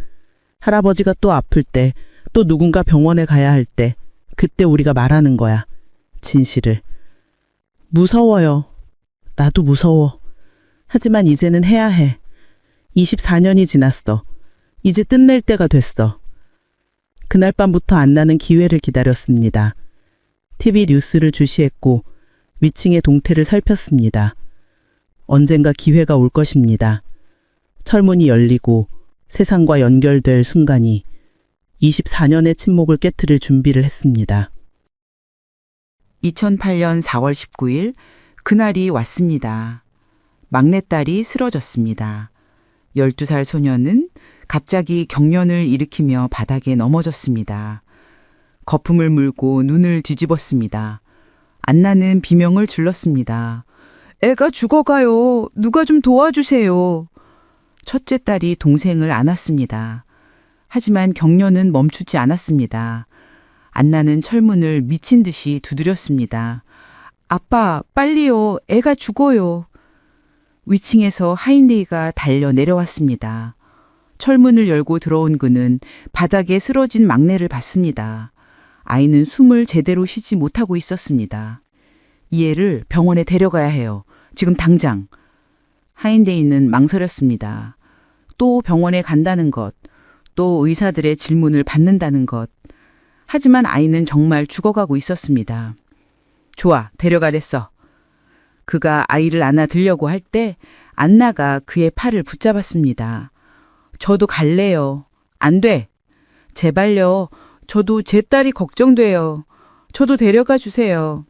할아버지가 또 아플 때, 또 누군가 병원에 가야 할 때, 그때 우리가 말하는 거야. 진실을. 무서워요. 나도 무서워. 하지만 이제는 해야 해. 24년이 지났어. 이제 끝낼 때가 됐어. 그날 밤부터 안나는 기회를 기다렸습니다. TV 뉴스를 주시했고 위층의 동태를 살폈습니다. 언젠가 기회가 올 것입니다. 철문이 열리고 세상과 연결될 순간이 24년의 침묵을 깨트릴 준비를 했습니다. 2008년 4월 19일 그날이 왔습니다. 막내딸이 쓰러졌습니다. 12살 소녀는 갑자기 경련을 일으키며 바닥에 넘어졌습니다. 거품을 물고 눈을 뒤집었습니다. 안나는 비명을 질렀습니다. 애가 죽어가요. 누가 좀 도와주세요. 첫째 딸이 동생을 안았습니다. 하지만 경련은 멈추지 않았습니다. 안나는 철문을 미친 듯이 두드렸습니다. 아빠, 빨리요. 애가 죽어요. 위층에서 하인리히가 달려 내려왔습니다. 철문을 열고 들어온 그는 바닥에 쓰러진 막내를 봤습니다. 아이는 숨을 제대로 쉬지 못하고 있었습니다. 이 애를 병원에 데려가야 해요. 지금 당장. 하인데이는 망설였습니다. 또 병원에 간다는 것, 또 의사들의 질문을 받는다는 것. 하지만 아이는 정말 죽어가고 있었습니다. 좋아, 데려가랬어. 그가 아이를 안아들려고 할 때 안나가 그의 팔을 붙잡았습니다. 저도 갈래요. 안 돼. 제발요. 저도 제 딸이 걱정돼요. 저도 데려가 주세요.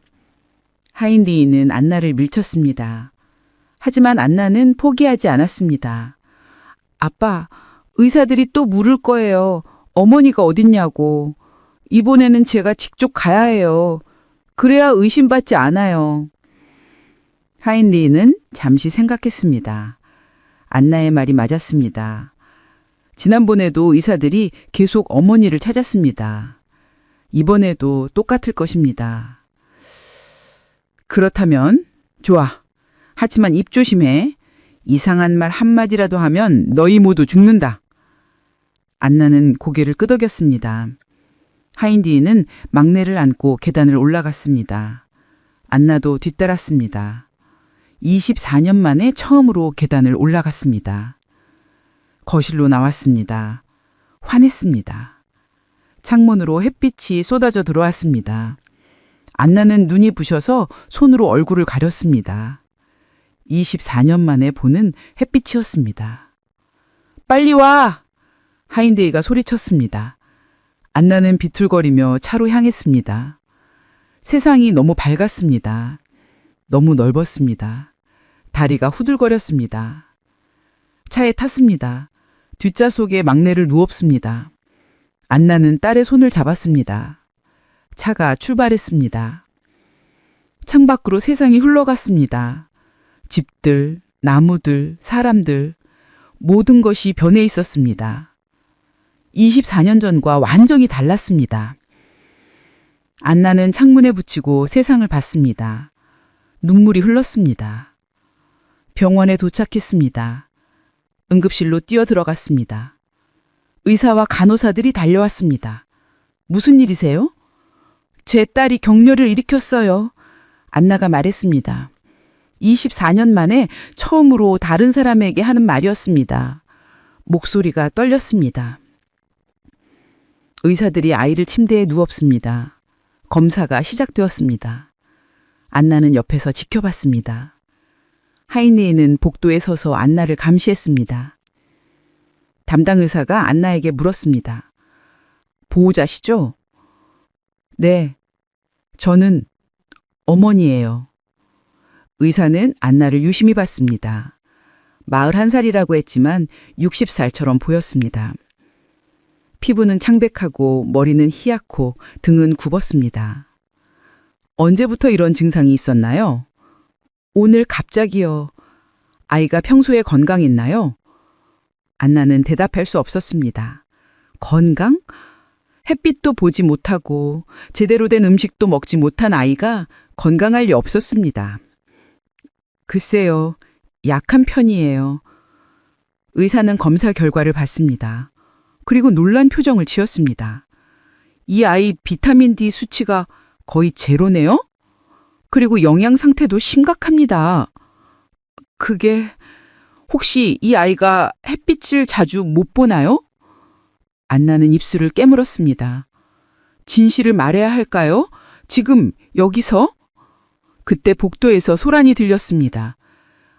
하인디는 안나를 밀쳤습니다. 하지만 안나는 포기하지 않았습니다. 아빠, 의사들이 또 물을 거예요. 어머니가 어딨냐고. 이번에는 제가 직접 가야 해요. 그래야 의심받지 않아요. 하인리는 잠시 생각했습니다. 안나의 말이 맞았습니다. 지난번에도 의사들이 계속 어머니를 찾았습니다. 이번에도 똑같을 것입니다. 그렇다면 좋아. 하지만 입 조심해. 이상한 말 한마디라도 하면 너희 모두 죽는다. 안나는 고개를 끄덕였습니다. 하인디는 막내를 안고 계단을 올라갔습니다. 안나도 뒤따랐습니다. 24년 만에 처음으로 계단을 올라갔습니다. 거실로 나왔습니다. 환했습니다. 창문으로 햇빛이 쏟아져 들어왔습니다. 안나는 눈이 부셔서 손으로 얼굴을 가렸습니다. 24년 만에 보는 햇빛이었습니다. 빨리 와! 하인데이가 소리쳤습니다. 안나는 비틀거리며 차로 향했습니다. 세상이 너무 밝았습니다. 너무 넓었습니다. 다리가 후들거렸습니다. 차에 탔습니다. 뒷좌석에 막내를 누웠습니다. 안나는 딸의 손을 잡았습니다. 차가 출발했습니다. 창밖으로 세상이 흘러갔습니다. 집들, 나무들, 사람들, 모든 것이 변해 있었습니다. 24년 전과 완전히 달랐습니다. 안나는 창문에 붙이고 세상을 봤습니다. 눈물이 흘렀습니다. 병원에 도착했습니다. 응급실로 뛰어들어갔습니다. 의사와 간호사들이 달려왔습니다. 무슨 일이세요? 제 딸이 격려를 일으켰어요. 안나가 말했습니다. 24년 만에 처음으로 다른 사람에게 하는 말이었습니다. 목소리가 떨렸습니다. 의사들이 아이를 침대에 누웠습니다. 검사가 시작되었습니다. 안나는 옆에서 지켜봤습니다. 하인리는 복도에 서서 안나를 감시했습니다. 담당 의사가 안나에게 물었습니다. 보호자시죠? 네, 저는 어머니예요. 의사는 안나를 유심히 봤습니다. 41살이라고 했지만 60살처럼 보였습니다. 피부는 창백하고 머리는 희약고 등은 굽었습니다. 언제부터 이런 증상이 있었나요? 오늘 갑자기요. 아이가 평소에 건강했나요? 안나는 대답할 수 없었습니다. 건강? 햇빛도 보지 못하고 제대로 된 음식도 먹지 못한 아이가 건강할 리 없었습니다. 글쎄요, 약한 편이에요. 의사는 검사 결과를 봤습니다. 그리고 놀란 표정을 지었습니다. 이 아이 비타민 D 수치가 거의 제로네요? 그리고 영양 상태도 심각합니다. 그게 혹시 이 아이가 햇빛을 자주 못 보나요? 안나는 입술을 깨물었습니다. 진실을 말해야 할까요? 지금 여기서? 그때 복도에서 소란이 들렸습니다.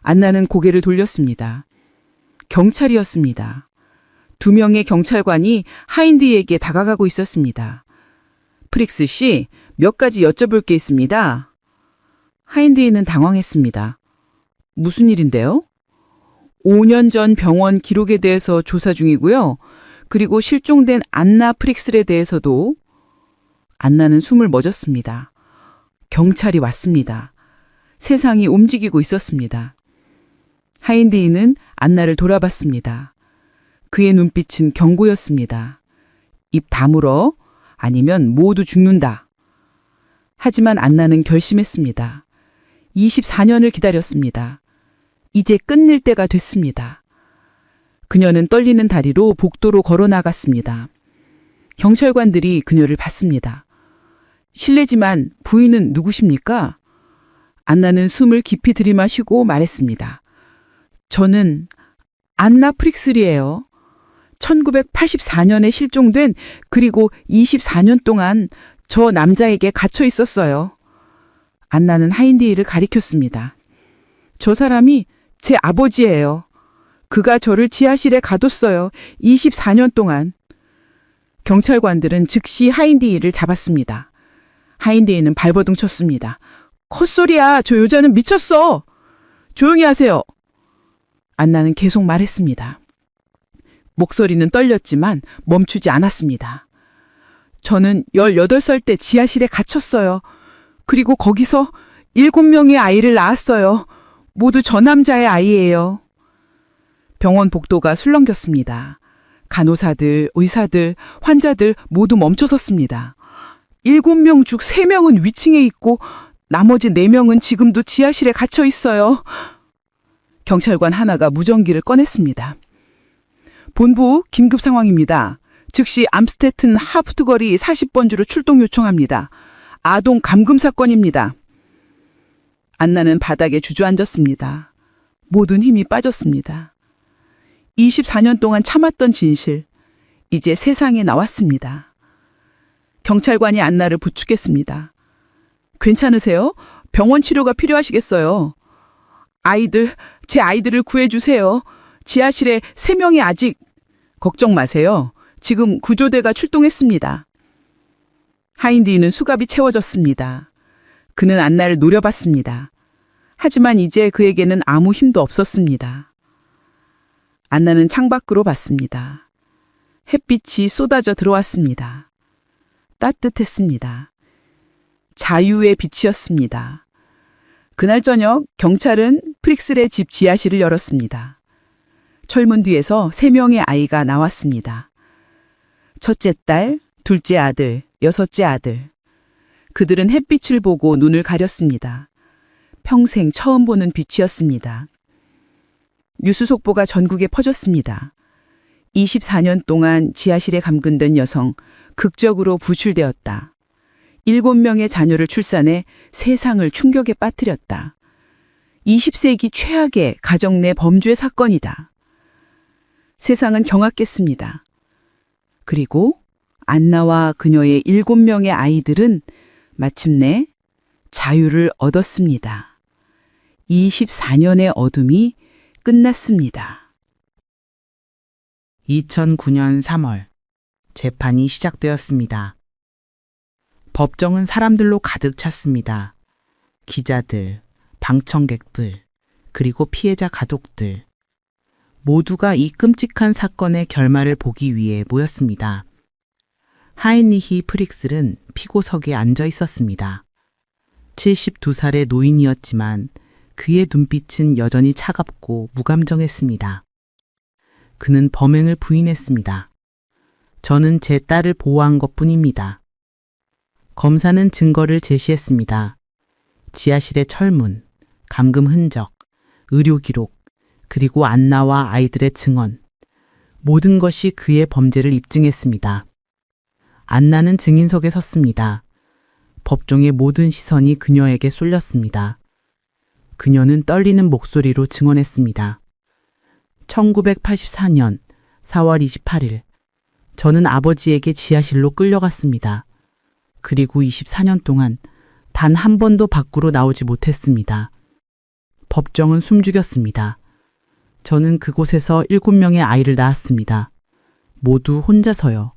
안나는 고개를 돌렸습니다. 경찰이었습니다. 2명의 경찰관이 하인디에게 다가가고 있었습니다. 프릭스 씨, 몇 가지 여쭤볼 게 있습니다. 하인디는 당황했습니다. 무슨 일인데요? 5년 전 병원 기록에 대해서 조사 중이고요. 그리고 실종된 안나 프릭슬에 대해서도. 안나는 숨을 멎었습니다. 경찰이 왔습니다. 세상이 움직이고 있었습니다. 하인디는 안나를 돌아봤습니다. 그의 눈빛은 경고였습니다. 입 다물어, 아니면 모두 죽는다. 하지만 안나는 결심했습니다. 24년을 기다렸습니다. 이제 끝낼 때가 됐습니다. 그녀는 떨리는 다리로 복도로 걸어 나갔습니다. 경찰관들이 그녀를 봤습니다. 실례지만 부인은 누구십니까? 안나는 숨을 깊이 들이마시고 말했습니다. 저는 안나 프릭슬이에요. 1984년에 실종된 그리고 24년 동안 저 남자에게 갇혀 있었어요. 안나는 하인디를 가리켰습니다. 저 사람이 제 아버지예요. 그가 저를 지하실에 가뒀어요. 24년 동안. 경찰관들은 즉시 하인디를 잡았습니다. 하인디는 발버둥 쳤습니다. 헛소리야. 저 여자는 미쳤어. 조용히 하세요. 안나는 계속 말했습니다. 목소리는 떨렸지만 멈추지 않았습니다. 저는 18살 때 지하실에 갇혔어요. 그리고 거기서 7명의 아이를 낳았어요. 모두 저 남자의 아이예요. 병원 복도가 술렁겼습니다. 간호사들, 의사들, 환자들 모두 멈춰섰습니다. 7명 중 3명은 위층에 있고 나머지 4명은 지금도 지하실에 갇혀 있어요. 경찰관 하나가 무전기를 꺼냈습니다. 본부 긴급 상황입니다. 즉시 암스테튼 하프트거리 40번 주로 출동 요청합니다. 아동 감금 사건입니다. 안나는 바닥에 주저앉았습니다. 모든 힘이 빠졌습니다. 24년 동안 참았던 진실, 이제 세상에 나왔습니다. 경찰관이 안나를 부축했습니다. 괜찮으세요? 병원 치료가 필요하시겠어요? 제 아이들을 구해주세요. 지하실에 3명이 아직... 걱정 마세요. 지금 구조대가 출동했습니다. 하인디는 수갑이 채워졌습니다. 그는 안나를 노려봤습니다. 하지만 이제 그에게는 아무 힘도 없었습니다. 안나는 창밖으로 봤습니다. 햇빛이 쏟아져 들어왔습니다. 따뜻했습니다. 자유의 빛이었습니다. 그날 저녁 경찰은 프릭슬의 집 지하실을 열었습니다. 철문 뒤에서 3명의 아이가 나왔습니다. 첫째 딸, 둘째 아들, 여섯째 아들. 그들은 햇빛을 보고 눈을 가렸습니다. 평생 처음 보는 빛이었습니다. 뉴스 속보가 전국에 퍼졌습니다. 24년 동안 지하실에 감금된 여성, 극적으로 구출되었다. 7명의 자녀를 출산해 세상을 충격에 빠뜨렸다. 20세기 최악의 가정 내 범죄 사건이다. 세상은 경악했습니다. 그리고 안나와 그녀의 7명의 아이들은 마침내 자유를 얻었습니다. 24년의 어둠이 끝났습니다. 2009년 3월 재판이 시작되었습니다. 법정은 사람들로 가득 찼습니다. 기자들, 방청객들, 그리고 피해자 가족들. 모두가 이 끔찍한 사건의 결말을 보기 위해 모였습니다. 하인리히 프릭슬은 피고석에 앉아 있었습니다. 72살의 노인이었지만 그의 눈빛은 여전히 차갑고 무감정했습니다. 그는 범행을 부인했습니다. 저는 제 딸을 보호한 것뿐입니다. 검사는 증거를 제시했습니다. 지하실의 철문, 감금 흔적, 의료 기록, 그리고 안나와 아이들의 증언. 모든 것이 그의 범죄를 입증했습니다. 안나는 증인석에 섰습니다. 법정의 모든 시선이 그녀에게 쏠렸습니다. 그녀는 떨리는 목소리로 증언했습니다. 1984년 4월 28일, 저는 아버지에게 지하실로 끌려갔습니다. 그리고 24년 동안 단 한 번도 밖으로 나오지 못했습니다. 법정은 숨죽였습니다. 저는 그곳에서 7명의 아이를 낳았습니다. 모두 혼자서요.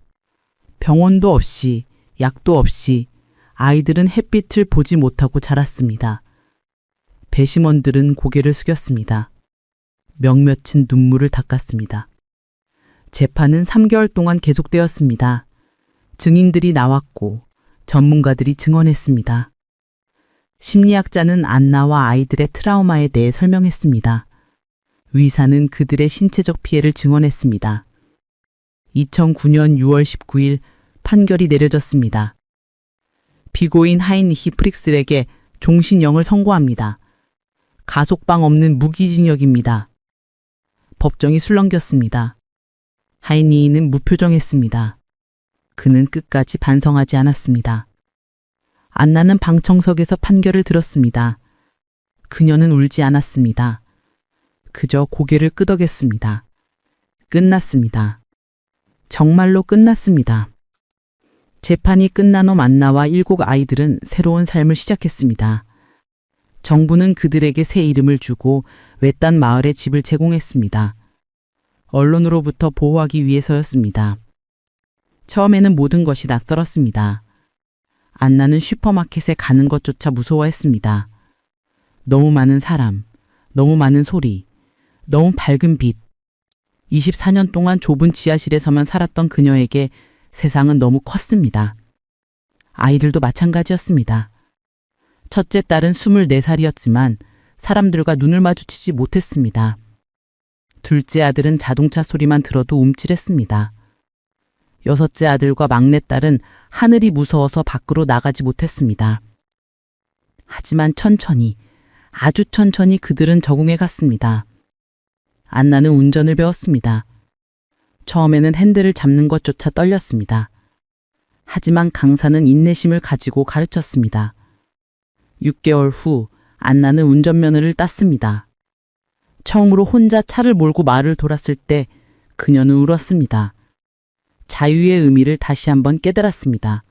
병원도 없이, 약도 없이 아이들은 햇빛을 보지 못하고 자랐습니다. 배심원들은 고개를 숙였습니다. 몇몇은 눈물을 닦았습니다. 재판은 3개월 동안 계속되었습니다. 증인들이 나왔고 전문가들이 증언했습니다. 심리학자는 안나와 아이들의 트라우마에 대해 설명했습니다. 의사는 그들의 신체적 피해를 증언했습니다. 2009년 6월 19일 판결이 내려졌습니다. 피고인 하인리히 프릭슬에게 종신형을 선고합니다. 가속방 없는 무기징역입니다. 법정이 술렁겼습니다. 하인리히는 무표정했습니다. 그는 끝까지 반성하지 않았습니다. 안나는 방청석에서 판결을 들었습니다. 그녀는 울지 않았습니다. 그저 고개를 끄덕였습니다. 끝났습니다. 정말로 끝났습니다. 재판이 끝난 후 안나와 7 아이들은 새로운 삶을 시작했습니다. 정부는 그들에게 새 이름을 주고 외딴 마을에 집을 제공했습니다. 언론으로부터 보호하기 위해서였습니다. 처음에는 모든 것이 낯설었습니다. 안나는 슈퍼마켓에 가는 것조차 무서워했습니다. 너무 많은 사람, 너무 많은 소리, 너무 밝은 빛. 24년 동안 좁은 지하실에서만 살았던 그녀에게 세상은 너무 컸습니다. 아이들도 마찬가지였습니다. 첫째 딸은 24살이었지만 사람들과 눈을 마주치지 못했습니다. 둘째 아들은 자동차 소리만 들어도 움찔했습니다. 여섯째 아들과 막내딸은 하늘이 무서워서 밖으로 나가지 못했습니다. 하지만 천천히, 아주 천천히 그들은 적응해 갔습니다. 안나는 운전을 배웠습니다. 처음에는 핸들을 잡는 것조차 떨렸습니다. 하지만 강사는 인내심을 가지고 가르쳤습니다. 6개월 후 안나는 운전면허를 땄습니다. 처음으로 혼자 차를 몰고 마을을 돌았을 때 그녀는 울었습니다. 자유의 의미를 다시 한번 깨달았습니다.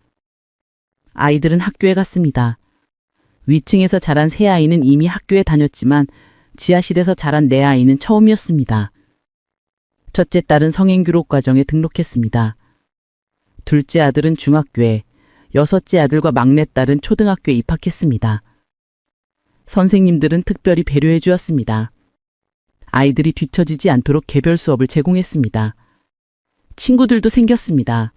아이들은 학교에 갔습니다. 위층에서 자란 세 아이는 이미 학교에 다녔지만 지하실에서 자란 네 아이는 처음이었습니다. 첫째 딸은 성인교육 과정에 등록했습니다. 둘째 아들은 중학교에, 여섯째 아들과 막내딸은 초등학교에 입학했습니다. 선생님들은 특별히 배려해 주었습니다. 아이들이 뒤처지지 않도록 개별 수업을 제공했습니다. 친구들도 생겼습니다.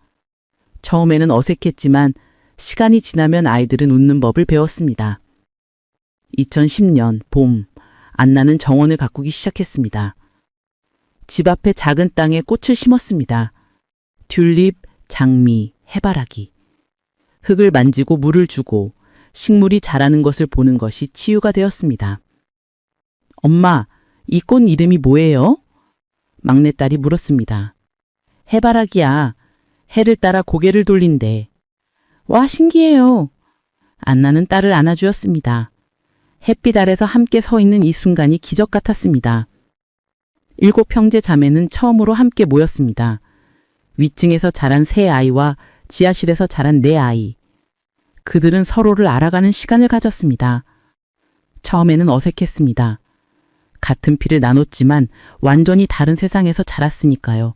처음에는 어색했지만 시간이 지나면 아이들은 웃는 법을 배웠습니다. 2010년 봄, 안나는 정원을 가꾸기 시작했습니다. 집 앞에 작은 땅에 꽃을 심었습니다. 튤립, 장미, 해바라기. 흙을 만지고 물을 주고 식물이 자라는 것을 보는 것이 치유가 되었습니다. 엄마, 이 꽃 이름이 뭐예요? 막내딸이 물었습니다. 해바라기야. 해를 따라 고개를 돌린대. 와, 신기해요. 안나는 딸을 안아주었습니다. 햇빛 아래서 함께 서 있는 이 순간이 기적 같았습니다. 7 형제 자매는 처음으로 함께 모였습니다. 위층에서 자란 세 아이와 지하실에서 자란 네 아이. 그들은 서로를 알아가는 시간을 가졌습니다. 처음에는 어색했습니다. 같은 피를 나눴지만 완전히 다른 세상에서 자랐으니까요.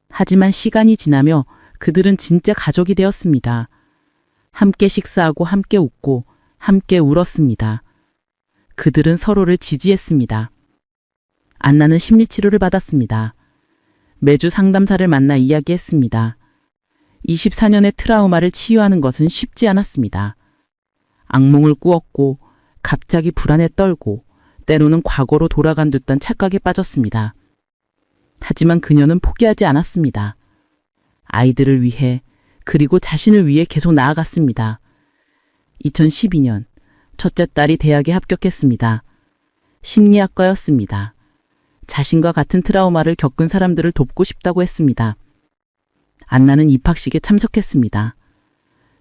하지만 시간이 지나며 그들은 진짜 가족이 되었습니다. 함께 식사하고 함께 웃고 함께 울었습니다. 그들은 서로를 지지했습니다. 안나는 심리치료를 받았습니다. 매주 상담사를 만나 이야기했습니다. 24년의 트라우마를 치유하는 것은 쉽지 않았습니다. 악몽을 꾸었고 갑자기 불안에 떨고 때로는 과거로 돌아간 듯한 착각에 빠졌습니다. 하지만 그녀는 포기하지 않았습니다. 아이들을 위해 그리고 자신을 위해 계속 나아갔습니다. 2012년 첫째 딸이 대학에 합격했습니다. 심리학과였습니다. 자신과 같은 트라우마를 겪은 사람들을 돕고 싶다고 했습니다. 안나는 입학식에 참석했습니다.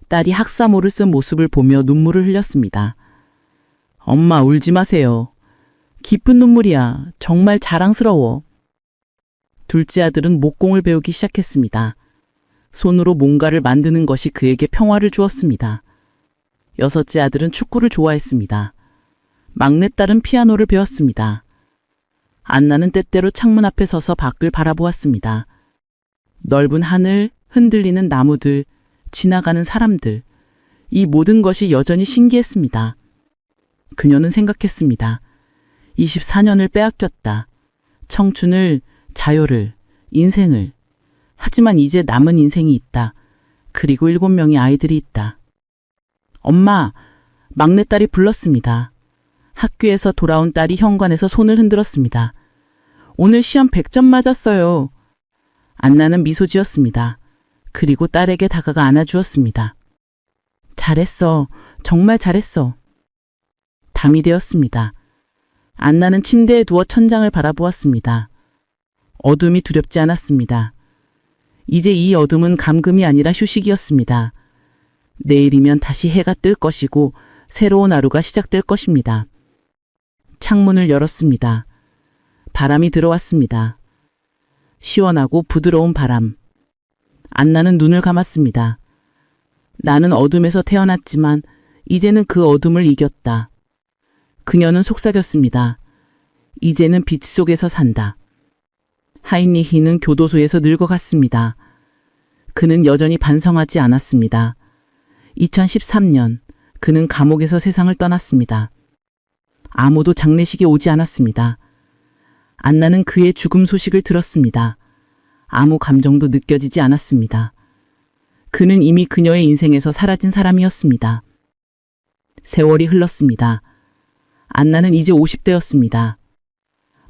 딸이 학사모를 쓴 모습을 보며 눈물을 흘렸습니다. 엄마, 울지 마세요. 깊은 눈물이야. 정말 자랑스러워. 둘째 아들은 목공을 배우기 시작했습니다. 손으로 뭔가를 만드는 것이 그에게 평화를 주었습니다. 여섯째 아들은 축구를 좋아했습니다. 막내딸은 피아노를 배웠습니다. 안나는 때때로 창문 앞에 서서 밖을 바라보았습니다. 넓은 하늘, 흔들리는 나무들, 지나가는 사람들, 이 모든 것이 여전히 신기했습니다. 그녀는 생각했습니다. 24년을 빼앗겼다. 청춘을, 자유를, 인생을. 하지만 이제 남은 인생이 있다. 그리고 7명의 아이들이 있다. 엄마, 막내딸이 불렀습니다. 학교에서 돌아온 딸이 현관에서 손을 흔들었습니다. 오늘 시험 100점 맞았어요. 안나는 미소 지었습니다. 그리고 딸에게 다가가 안아주었습니다. 잘했어. 정말 잘했어. 밤이 되었습니다. 안나는 침대에 누워 천장을 바라보았습니다. 어둠이 두렵지 않았습니다. 이제 이 어둠은 감금이 아니라 휴식이었습니다. 내일이면 다시 해가 뜰 것이고 새로운 하루가 시작될 것입니다. 창문을 열었습니다. 바람이 들어왔습니다. 시원하고 부드러운 바람. 안나는 눈을 감았습니다. 나는 어둠에서 태어났지만 이제는 그 어둠을 이겼다. 그녀는 속삭였습니다. 이제는 빛 속에서 산다. 하인리히는 교도소에서 늙어갔습니다. 그는 여전히 반성하지 않았습니다. 2013년 그는 감옥에서 세상을 떠났습니다. 아무도 장례식에 오지 않았습니다. 안나는 그의 죽음 소식을 들었습니다. 아무 감정도 느껴지지 않았습니다. 그는 이미 그녀의 인생에서 사라진 사람이었습니다. 세월이 흘렀습니다. 안나는 이제 50대였습니다.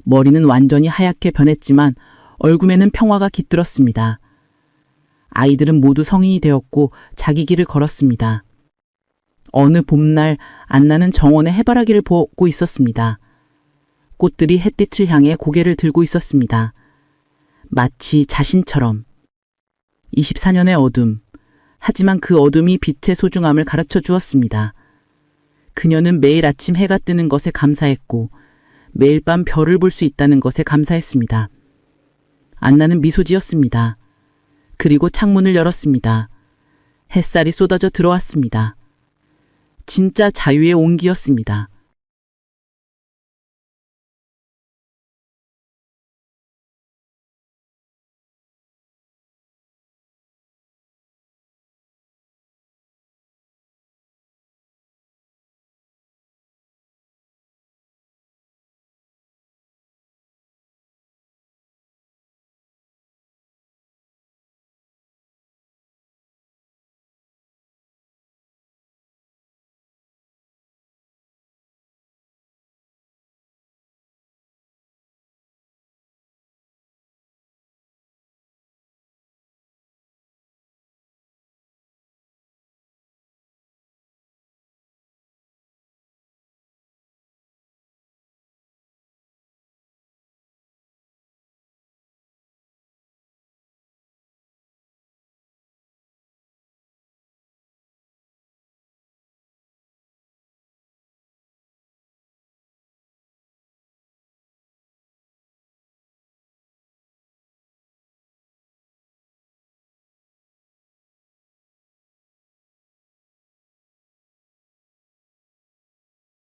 머리는 완전히 하얗게 변했지만 얼굴에는 평화가 깃들었습니다. 아이들은 모두 성인이 되었고 자기 길을 걸었습니다. 어느 봄날 안나는 정원의 해바라기를 보고 있었습니다. 꽃들이 햇빛을 향해 고개를 들고 있었습니다. 마치 자신처럼. 24년의 어둠. 하지만 그 어둠이 빛의 소중함을 가르쳐 주었습니다. 그녀는 매일 아침 해가 뜨는 것에 감사했고 매일 밤 별을 볼 수 있다는 것에 감사했습니다. 안나는 미소 지었습니다. 그리고 창문을 열었습니다. 햇살이 쏟아져 들어왔습니다. 진짜 자유의 온기였습니다.